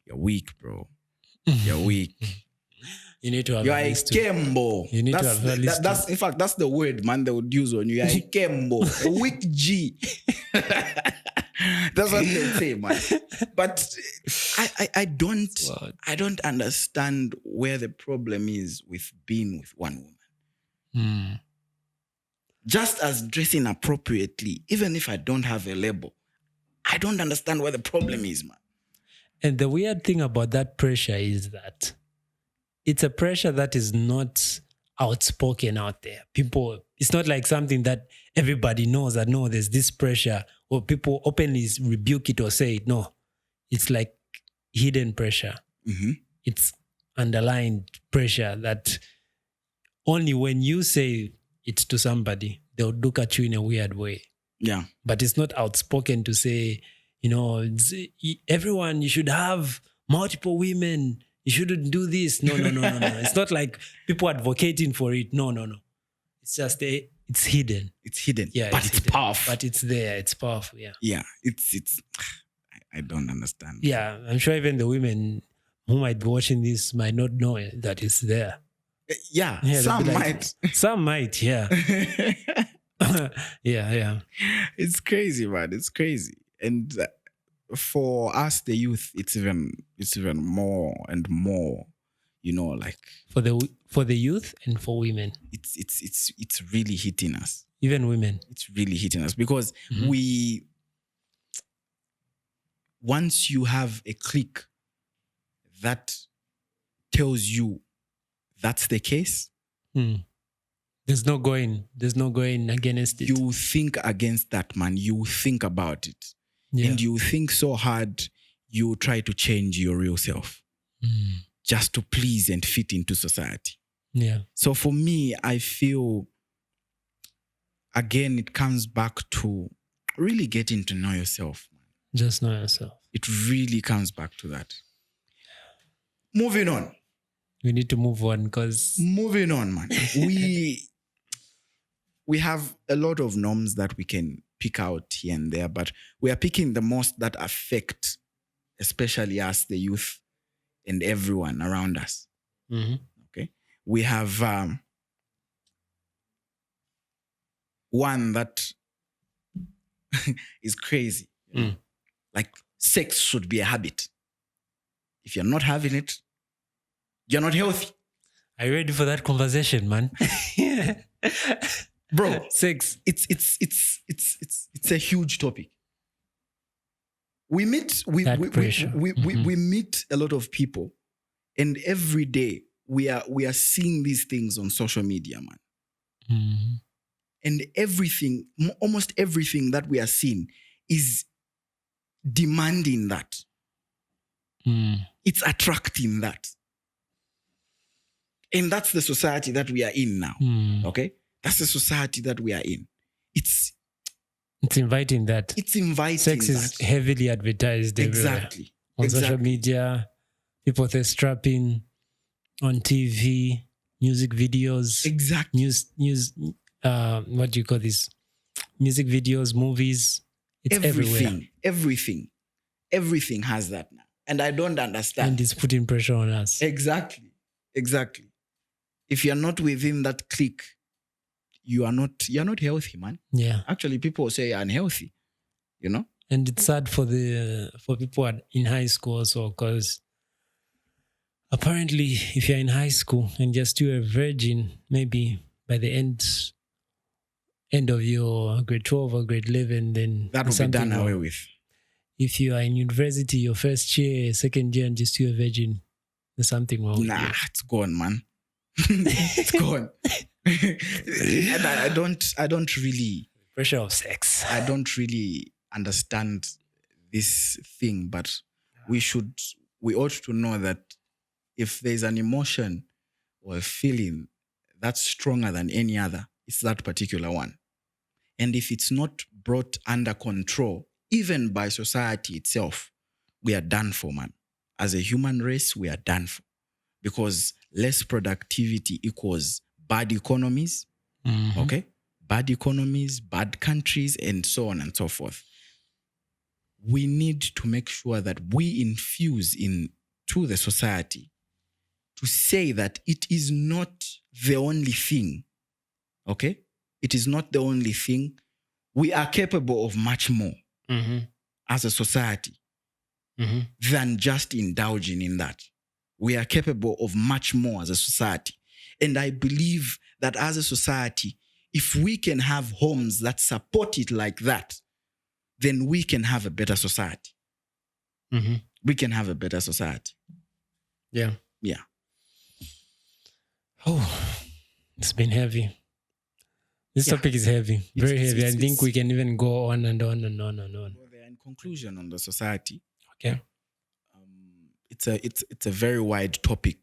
you're weak, bro. You're weak. You need to have you are a kembo. You need to have at least that's in fact, that's the word, man, they would use on you. You are a kembo. A weak G. That's what they say, man. But I don't understand where the problem is with being with one woman. Just as dressing appropriately, even if I don't have a label, I don't understand where the problem is, man. And the weird thing about that pressure is that it's a pressure that is not outspoken out there. People, it's not like something that everybody knows that, no, there's this pressure, or people openly rebuke it or say it. No, it's like hidden pressure. Mm-hmm. It's underlined pressure that only when you say it to somebody, they'll look at you in a weird way. Yeah. But it's not outspoken to say, you know, everyone, you should have multiple women. You shouldn't do this. No. It's not like people advocating for it. No. It's just it's hidden. It's hidden. Yeah, but it's powerful. But it's there. It's powerful. Yeah. Yeah. It's. I don't understand. Yeah, I'm sure even the women who might be watching this might not know that it's there. Yeah. Some might. Some might. Yeah. Yeah. It's crazy, man. It's crazy, and for us, the youth, it's even more and more. You know, like for the youth and for women, it's really hitting us. Even women, it's really hitting us because once you have a clique that tells you that's the case, there's no going against it. You think against that, man. You think about it. Yeah. And you think so hard, you try to change your real self just to please and fit into society. Yeah. So for me, I feel, again, it comes back to really getting to know yourself. Just know yourself. It really comes back to that. Moving on. We need to move on because... Moving on, man. We have a lot of norms that we can pick out here and there, but we are picking the most that affect, especially us, the youth, and everyone around us. Mm-hmm. Okay? We have one that is crazy. Like, sex should be a habit. If you're not having it, you're not healthy. Are you ready for that conversation, man? Bro, sex. It's a huge topic. We meet we meet a lot of people, and every day we are seeing these things on social media, man. Mm-hmm. And almost everything that we are seeing is demanding that. It's attracting that. And that's the society that we are in now. Okay? That's the society that we are in. It's inviting that. It's inviting Sex is heavily advertised everywhere. On social media, people strapping on TV, music videos. Exactly. News, what do you call this? Music videos, movies. It's everywhere. Everything has that now. And I don't understand. And it's putting pressure on us. Exactly. If you're not within that clique, you're not healthy, man. Yeah. Actually, people say you're unhealthy, you know? And it's sad for people in high school also, because apparently if you're in high school and you're still a virgin, maybe by the end of your grade 12 or grade 11, then that will be done away with. If you are in university, your first year, second year, and you're still a virgin, there's something wrong with you. It's gone, man. It's gone. And I don't really... Pressure of sex. I don't really understand this thing, but we ought to know that if there's an emotion or a feeling that's stronger than any other, it's that particular one. And if it's not brought under control, even by society itself, we are done for, man. As a human race, we are done for. Because less productivity equals bad economies, okay? Bad economies, bad countries, and so on and so forth. We need to make sure that we infuse into the society to say that it is not the only thing, okay? It is not the only thing. We are capable of much more as a society than just indulging in that. We are capable of much more as a society. And I believe that as a society, if we can have homes that support it like that, then we can have a better society. We can have a better society. Yeah. Oh, it's been heavy. This topic is heavy, very heavy. I think we can even go on and on and on and on. In conclusion on the society, okay, it's a very wide topic,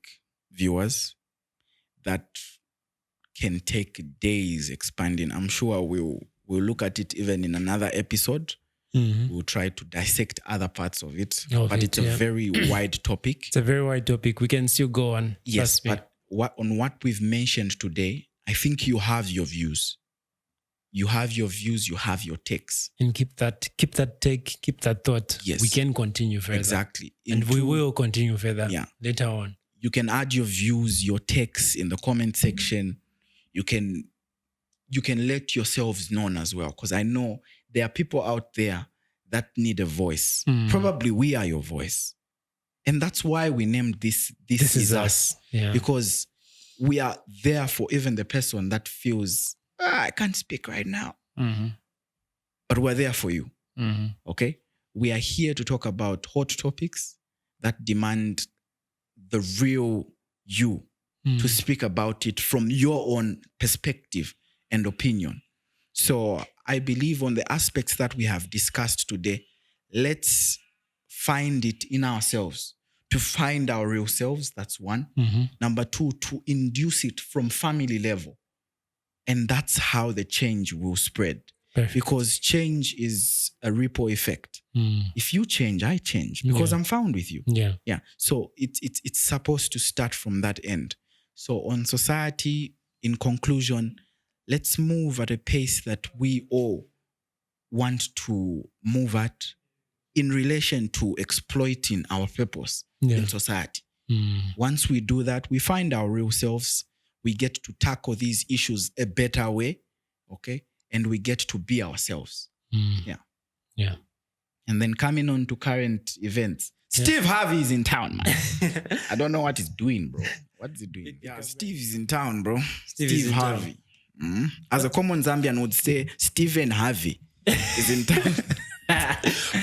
viewers, that can take days expanding. I'm sure we'll look at it even in another episode. We'll try to dissect other parts of it, but it's a very wide topic. It's a very wide topic. We can still go on. Yes, but on what we've mentioned today, I think you have your views. You have your views, you have your takes. And keep that thought. Yes. We can continue further. Exactly. And we will continue further later on. You can add your views, your takes in the comment section. You can let yourselves known as well, because I know there are people out there that need a voice. Probably we are your voice. And that's why we named this is Us. Yeah. Because we are there for even the person that feels, I can't speak right now. But we're there for you. Okay? We are here to talk about hot topics that demand the real you to speak about it from your own perspective and opinion. So I believe on the aspects that we have discussed today, let's find it in ourselves, to find our real selves. That's one. Number two, to induce it from family level. And that's how the change will spread. Perfect. Because change is a ripple effect. If you change, I change, because I'm found with you. Yeah. So it's supposed to start from that end. So on society, in conclusion, let's move at a pace that we all want to move at in relation to exploiting our purpose in society. Once we do that, we find our real selves. We get to tackle these issues a better way, okay? And we get to be ourselves. Yeah. And then coming on to current events, Steve Harvey is in town, man. I don't know what he's doing, bro. What is he doing? Yeah, Steve is in town, bro. Steve Harvey. As a common Zambian would say, Stephen Harvey is in town.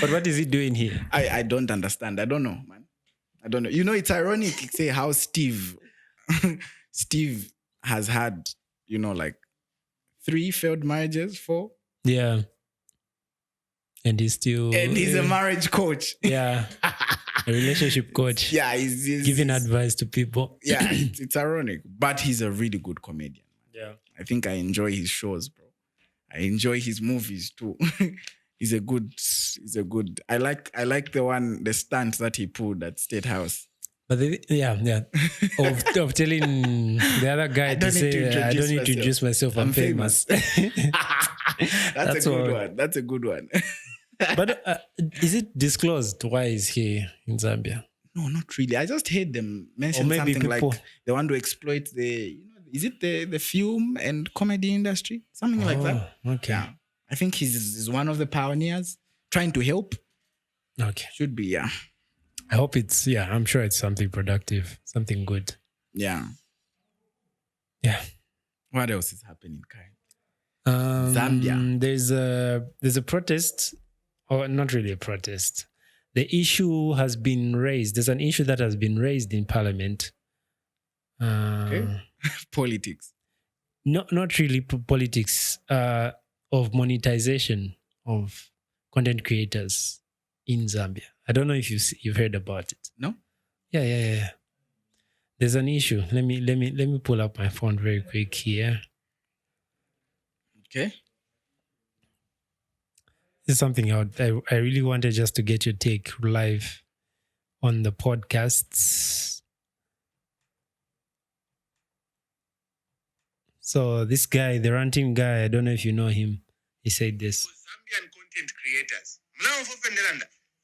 But what is he doing here? I don't understand. I don't know, man. I don't know. You know, it's ironic, say how Steve has had, like 3 failed marriages, 4. Yeah. And he's still... And he's a marriage coach. Yeah. A relationship coach. Yeah, he's giving advice to people. Yeah, it's ironic, but he's a really good comedian. Yeah, I think I enjoy his shows, bro. I enjoy his movies too. He's a good. I like the stunt that he pulled at State House. But of telling the other guy to say, I don't need to introduce myself. I'm famous. That's a good one. That's a good one. But is it disclosed why he's here in Zambia? No, not really. I just heard them mention something like they want to exploit is it the film and comedy industry? Something like that. Okay. Yeah. I think he's one of the pioneers trying to help. Okay. Should be, yeah. I hope I'm sure it's something productive, something good. Yeah. Yeah. What else is happening, Kai? Zambia. There's a protest, or not really a protest. The issue has been raised. There's an issue that has been raised in Parliament. Okay. Politics. No, not really politics. Of monetization of content creators in Zambia. I don't know if you've heard about it. No? Yeah. There's an issue. Let me pull up my phone very quick here. Okay. This is something I really wanted just to get your take live on the podcasts. So this guy, the ranting guy, I don't know if you know him. He said this. Zambian content creators.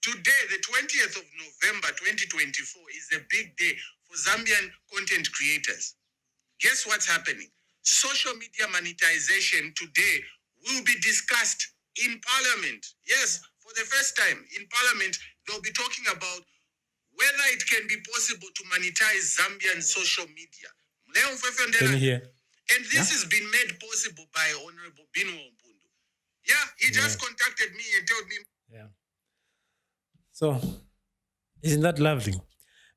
Today, the 20th of November 2024 is a big day for Zambian content creators. Guess what's happening? Social media monetization today will be discussed in Parliament. Yes, for the first time in Parliament, they'll be talking about whether it can be possible to monetize Zambian social media. Can you hear? And this has been made possible by Honorable Binwo Mpundu. Yeah, he just contacted me and told me. Yeah. So, isn't that lovely?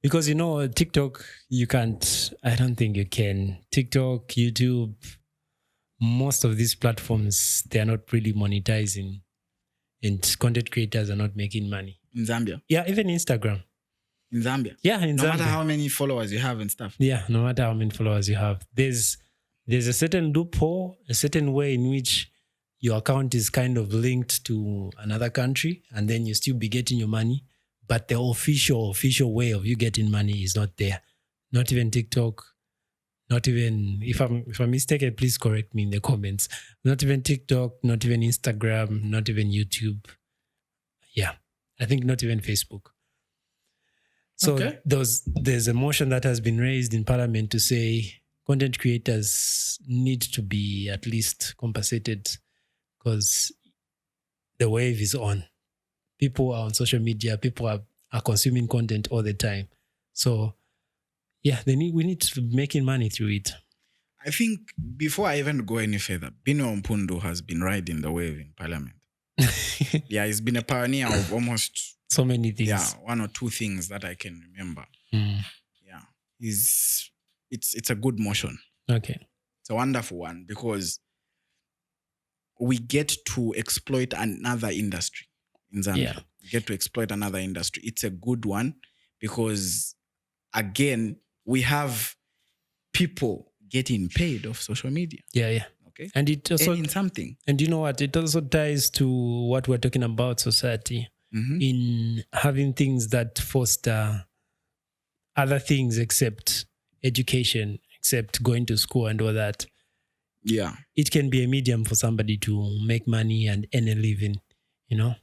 Because, TikTok, I don't think you can. TikTok, YouTube, most of these platforms, they are not really monetizing. And content creators are not making money. In Zambia? Yeah, even Instagram. In Zambia? Yeah, in Zambia. No matter how many followers you have and stuff. Yeah, no matter how many followers you have. There's a certain loophole, a certain way in which your account is kind of linked to another country, and then you still be getting your money. But the official way of you getting money is not there. Not even TikTok. Not even, if I'm mistaken, please correct me in the comments. Not even TikTok, not even Instagram, not even YouTube. Yeah, I think not even Facebook. So there's a motion that has been raised in Parliament to say content creators need to be at least compensated because the wave is on. People are on social media. People are consuming content all the time. So, yeah, we need to be making money through it. I think before I even go any further, Binwo Mpundu has been riding the wave in Parliament. Yeah, he's been a pioneer of almost so many things. Yeah, one or two things that I can remember. Yeah, it's a good motion. Okay, it's a wonderful one because we get to exploit another industry in Zambia. Yeah. We get to exploit another industry. It's a good one because, again, we have people getting paid off social media. Yeah. Okay. And it also in something. And you know what? It also ties to what we're talking about society in having things that foster other things except education, except going to school and all that. Yeah. It can be a medium for somebody to make money and earn a living, No,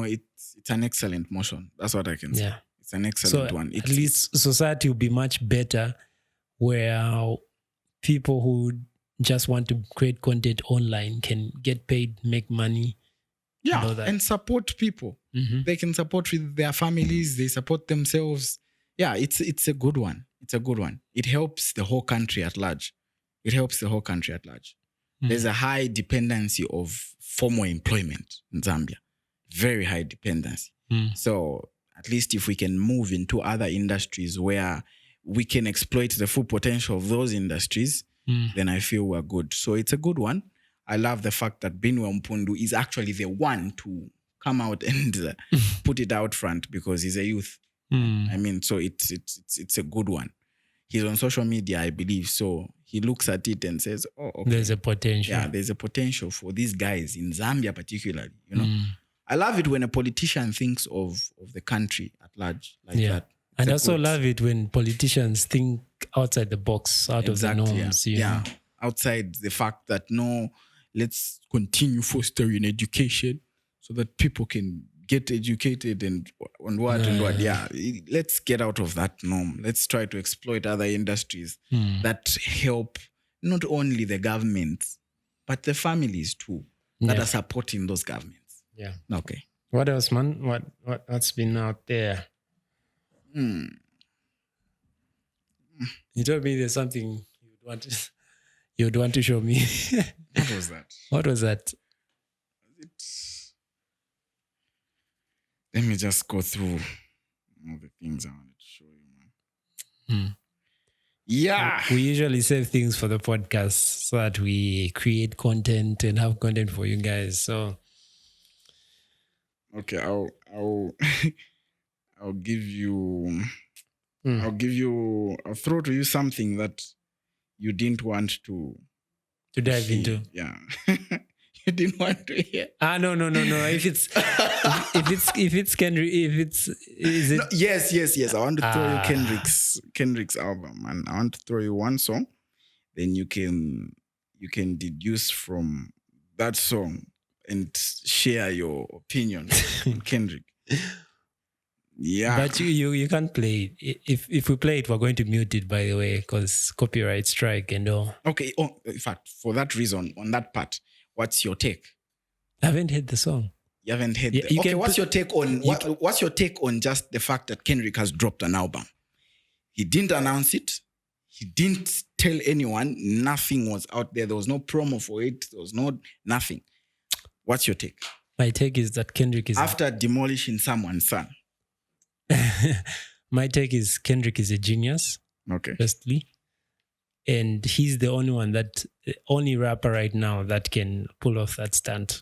it's an excellent motion. That's what I can say. Yeah. It's an excellent one. At least society will be much better where people who just want to create content online can get paid, make money. Yeah, and support people. They can support with their families. They support themselves. Yeah, it's a good one. It's a good one. It helps the whole country at large. There's a high dependency of formal employment in Zambia. Very high dependency. So at least if we can move into other industries where we can exploit the full potential of those industries, then I feel we're good. So it's a good one. I love the fact that Binwo Mpundu is actually the one to come out and put it out front because he's a youth. I mean, so it's a good one. He's on social media, I believe. So he looks at it and says, "Oh, okay. There's a potential. Yeah, there's a potential for these guys in Zambia, particularly. You know, I love it when a politician thinks of the country at large like that. And I also love it when politicians think outside the box, out of the norms. Yeah. Outside the fact that let's continue fostering education so that people can get educated and what. Yeah, let's get out of that norm. Let's try to exploit other industries that help not only the government, but the families too that are supporting those governments. Yeah. Okay. What else, man? What's been out there? You told me there's something you'd want to show me. What was that? What was that? Let me just go through all the things I wanted to show you, man. Yeah. We usually save things for the podcast so that we create content and have content for you guys. So okay, I'll give you I'll throw to you something that you didn't want to dive see. into. Yeah. You didn't want to hear. No. If it's Kendrick, is it? No, yes. I want to throw you Kendrick's album, and I want to throw you one song. Then you can deduce from that song and share your opinion on Kendrick. Yeah, but you can't play it. If we play it, we're going to mute it, by the way, because copyright strike and all. Okay. Oh, in fact, for that reason, on that part, what's your take? I haven't heard the song. You haven't heard. Okay, what's your take on what's your take on just the fact that Kendrick has dropped an album? He didn't announce it. He didn't tell anyone. Nothing was out there. There was no promo for it. There was nothing. What's your take? My take is that Kendrick is after demolishing someone's son. My take is Kendrick is a genius. Okay. Firstly. And he's the only rapper right now that can pull off that stunt. Okay.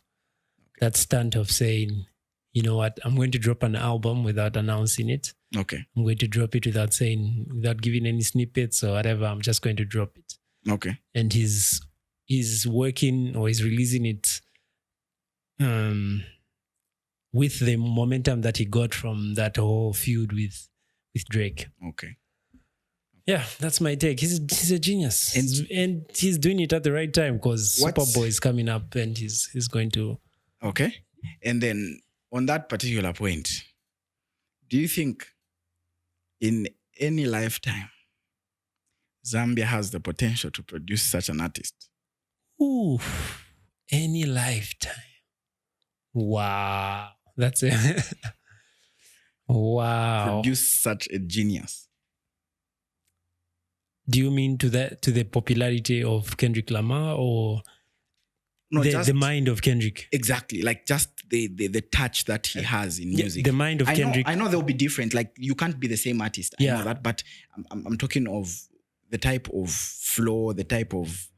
That stunt of saying, you know what, I'm going to drop an album without announcing it. Okay. I'm going to drop it without giving any snippets or whatever. I'm just going to drop it. Okay. And he's working or he's releasing it with the momentum that he got from that whole feud with Drake. Okay. Yeah, that's my take. He's a genius, and he's doing it at the right time because Super Bowl is coming up, and he's going to. Okay, and then on that particular point, do you think in any lifetime Zambia has the potential to produce such an artist? Ooh, any lifetime. Wow, that's it. Wow, produce such a genius. Do you mean to the popularity of Kendrick Lamar or the mind of Kendrick? Exactly, like just the touch that he has in music. The mind of Kendrick. I know they'll be different. Like you can't be the same artist. I know that, but I'm talking of the type of flow, the type of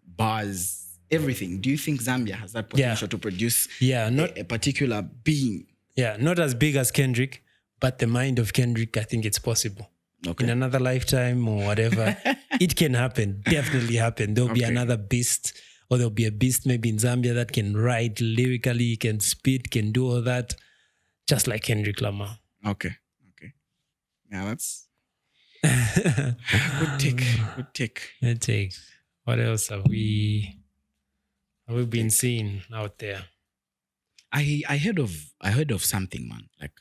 bars, everything. Do you think Zambia has that potential to produce a particular being? Yeah, not as big as Kendrick, but the mind of Kendrick, I think it's possible. Okay. In another lifetime or whatever, it can happen. Definitely happen. There'll be another beast, or there'll be a beast maybe in Zambia that can write lyrically, can spit, can do all that, just like Kendrick Lamar. Okay. Yeah, that's good take. What else have we been seeing out there? I heard of something, man. Like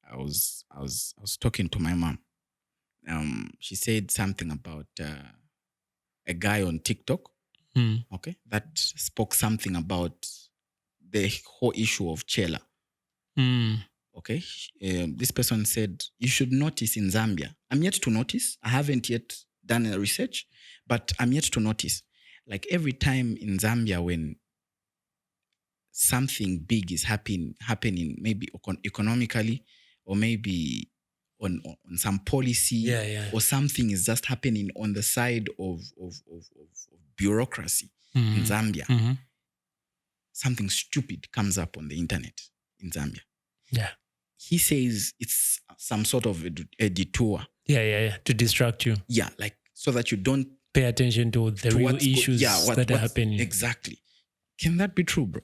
I was talking to my mom. She said something about a guy on TikTok, okay, that spoke something about the whole issue of Chela. Okay, this person said, you should notice in Zambia. I'm yet to notice. I haven't yet done a research, but I'm yet to notice. Like every time in Zambia when something big is happening, maybe economically or maybe on some policy or something is just happening on the side of bureaucracy in Zambia. something stupid comes up on the internet in Zambia. Yeah. He says it's some sort of a detour. Yeah. To distract you. Yeah, like so that you don't pay attention to the real issues that are happening. Exactly. Can that be true, bro?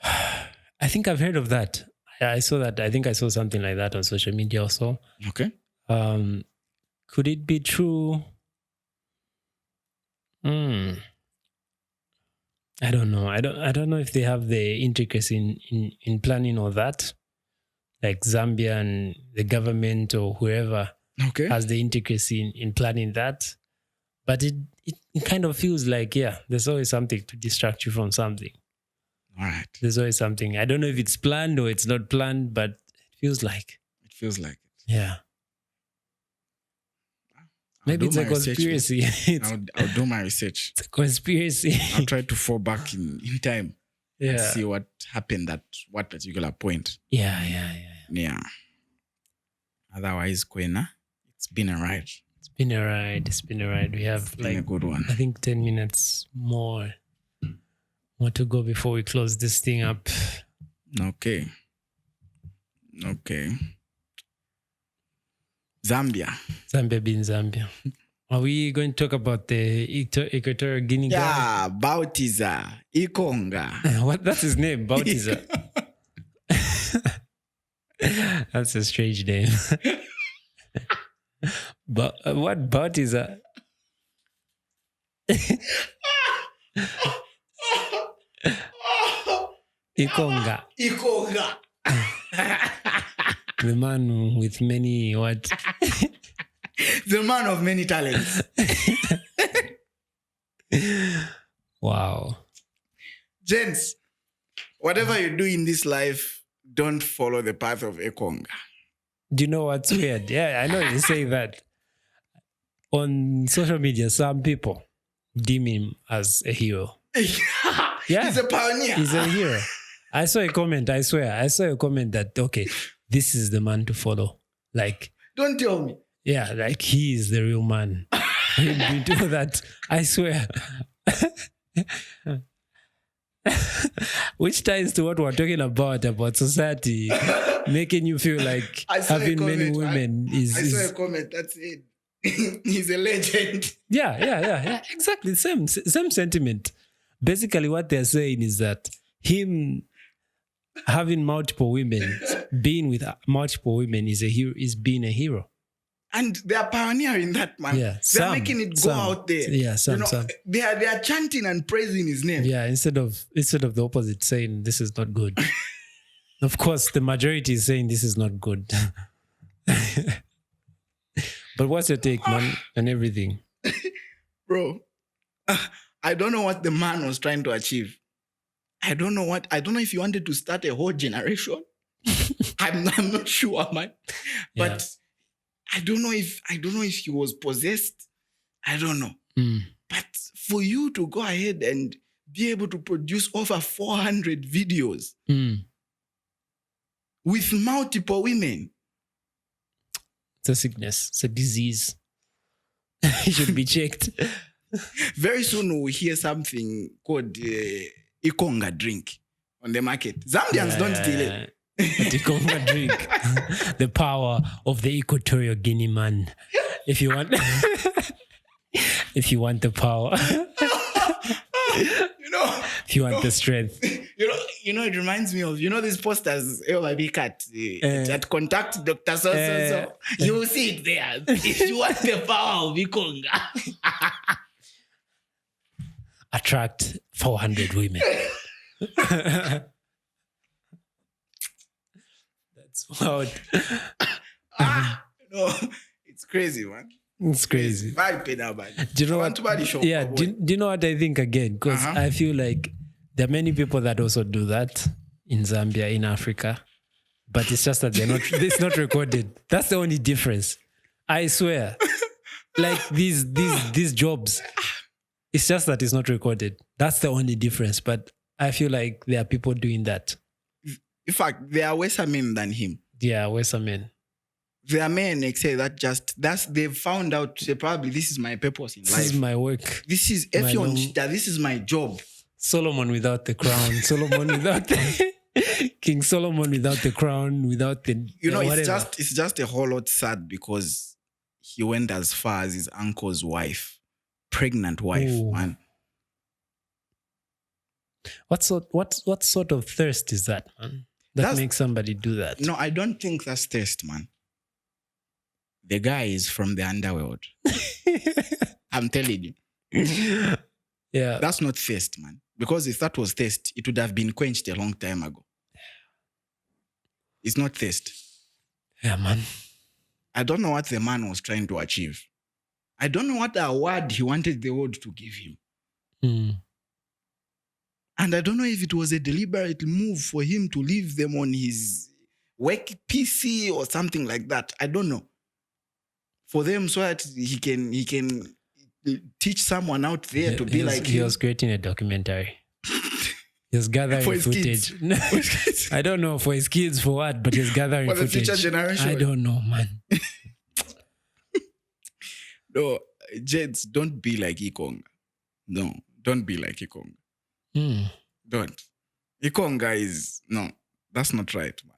I think I've heard of that. I saw that. I think I saw something like that on social media also. Okay. Could it be true? I don't know. I don't know if they have the intricacy in planning all that. Like Zambia and the government or whoever has the intricacy in planning that. But it kind of feels like, there's always something to distract you from something. All right. There's always something. I don't know if it's planned or it's not planned, but it feels like. It feels like it. Yeah. Maybe it's a conspiracy. I'll do my research. It's a conspiracy. I'll try to fall back in time. Yeah. And see what happened at what particular point. Yeah. Otherwise, Kwena, it's been a ride. It's been a ride. We have a good one. I think 10 minutes more to go before we close this thing up. Okay. Zambia being Zambia. Are we going to talk about the Equatorial Guinea guy? Yeah, Bautiza, Ikonga. What? That's his name, Bautiza. That's a strange name. But what Bautiza? Ikonga. The man with many what? The man of many talents. Wow. Gents, whatever you do in this life, don't follow the path of Ikonga. Do you know what's weird? Yeah, I know you say that. On social media, some people deem him as a hero. Yeah. He's a pioneer. He's a hero. I saw a comment, I swear. I saw a comment that, okay, this is the man to follow. Like, don't tell me. Yeah, like he is the real man. You do that, I swear. Which ties to what we're talking about society, making you feel like having many women is... I saw a comment that said, he's a legend. Yeah. Exactly, same sentiment. Basically, what they're saying is that him having multiple women, being with multiple women is being a hero. And they are pioneering that, man. Yeah, they're making it go out there. Yeah, some. They are chanting and praising his name. Yeah, instead of the opposite, saying this is not good. Of course, the majority is saying this is not good. But what's your take, man, on everything? Bro, I don't know what the man was trying to achieve. I don't know if he wanted to start a whole generation. I'm not sure, man. But yeah. I don't know if he was possessed. I don't know. But for you to go ahead and be able to produce over 400 videos with multiple women. It's a sickness. It's a disease. It should be checked. Very soon we'll hear something called Ikonga drink on the market. Zambians don't steal it. Ikonga drink. The power of the Equatorial Guinea man. If you want the power. If you want the strength. It reminds me of, these posters at contact Dr. So. You will see it there. If you want the power of Ikonga. Attract 400 women. That's wild. It's crazy, man. It's crazy. Do you know what? Yeah. Do you know what I think again? Because I feel like there are many people that also do that in Zambia, in Africa, but it's just that it's not recorded. That's the only difference. I swear. Like these jobs, it's just that it's not recorded. That's the only difference. But I feel like there are people doing that. In fact, there are worse men than him. Yeah, worse men. There are men they say they've found out, say, probably this is my purpose in life. This is my work. This is my job. Solomon without the crown. Solomon without the King Solomon without the crown, without the it's just a whole lot sad because he went as far as his uncle's wife, pregnant wife, man. What sort of thirst is that, man? That makes somebody do that? No, I don't think that's thirst, man. The guy is from the underworld. I'm telling you. Yeah. That's not thirst, man. Because if that was thirst, it would have been quenched a long time ago. It's not thirst. Yeah, man. I don't know what the man was trying to achieve. I don't know what award he wanted the world to give him. And I don't know if it was a deliberate move for him to leave them on his work PC or something like that. I don't know. For them so that he can teach someone out there to be like him. He was creating a documentary. He was gathering footage. I don't know for his kids, for what, but he's gathering footage. For the future generation. I don't know, man. No, Jeds, don't be like Ikonga. No, don't be like Ikonga. Don't. Ikonga is, no, that's not right, man.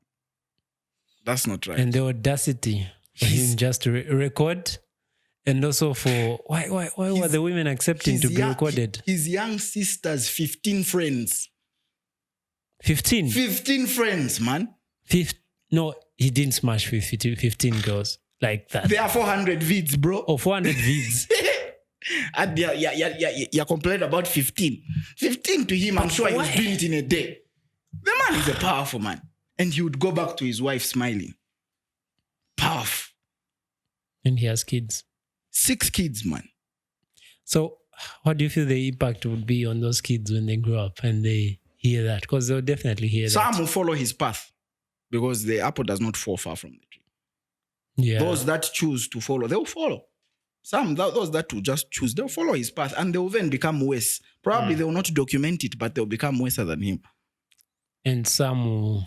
That's not right. And the audacity for him just to record, and also for, why were the women accepting to be recorded? His young sister's 15 friends. 15? 15 friends, man. No, he didn't smash 15 girls like that. There are 400 vids, bro. Oh, 400 vids. And you complain about 15. 15 to him, I'm sure he was doing it in a day. The man is a powerful man. And he would go back to his wife smiling. Powerful. And he has kids. 6 kids, man. So what do you feel the impact would be on those kids when they grow up and they hear that? Because they'll definitely hear that. Some will follow his path because the apple does not fall far from the tree. Yeah. Those that choose to follow, they'll follow. Those that will just choose, they'll follow his path and they'll then become worse. Probably they will not document it, but they'll become worse than him. And some will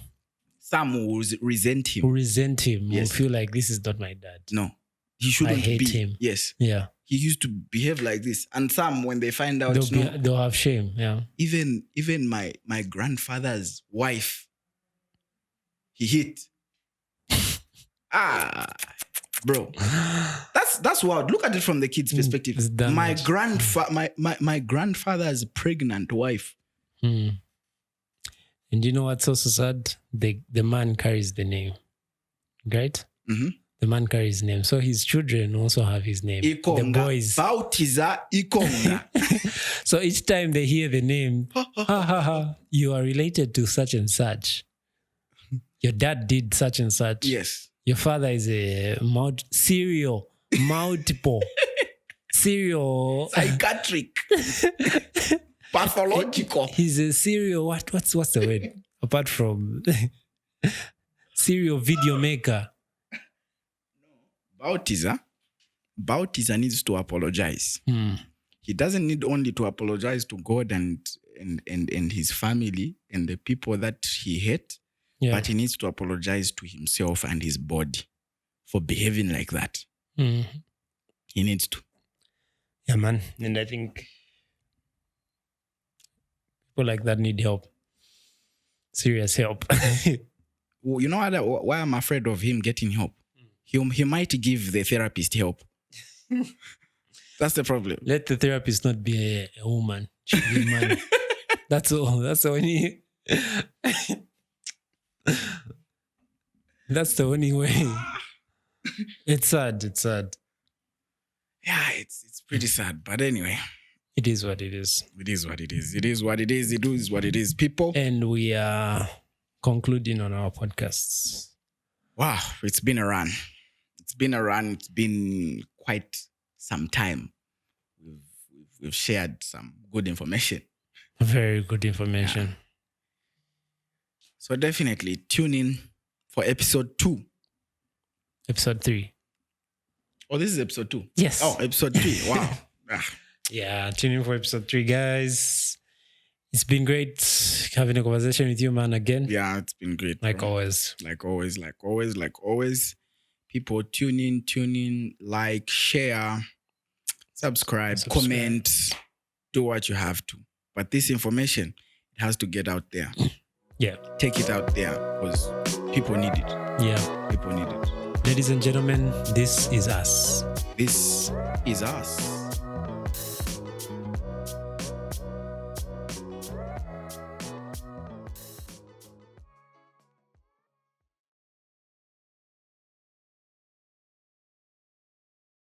resent him. Will feel like this is not my dad. No. He shouldn't be. I hate him. Yes. Yeah. He used to behave like this. And some, when they find out, they'll have shame. Yeah. Even my grandfather's wife, he hit. Bro. That's wild. Look at it from the kid's perspective. My grandfather's pregnant wife. And you know what's also sad? The man carries the name. Right? Mm-hmm. The man carries his name. So his children also have his name. Ikonga. The boys. Bautiza Ikonga. So each time they hear the name, you are related to such and such. Your dad did such and such. Yes. Your father is a multiple serial psychiatric pathological. He's a serial what's the word apart from serial video maker. Bautiza needs to apologize. He doesn't need only to apologize to God and his family and the people that he hate. Yeah. But he needs to apologize to himself and his body for behaving like that. He needs to. Yeah, man. And I think people like that need help. Serious help. Well, you know why I'm afraid of him getting help? He might give the therapist help. That's the problem. Let the therapist not be a woman. She be a man. That's all. That's the only... That's the only way. It's sad. Yeah, it's pretty sad. But anyway. It is what it is. It is what it is. It is what it is. It is what it is, people. And we are concluding on our podcasts. Wow, it's been a run. It's been quite some time. We've shared some good information. Very good information. Yeah. So definitely tune in for episode 2. Episode 3. Oh, this is episode 2? Yes. Oh, episode 3. Wow. Yeah, tune in for episode 3, guys. It's been great having a conversation with you, man, again. Yeah, it's been great. Like always. Like always. People tune in, like, share, subscribe, comment, do what you have to. But this information, it has to get out there. Yeah. Take it out there because people need it. Yeah. People need it. Ladies and gentlemen, this is us. This is us.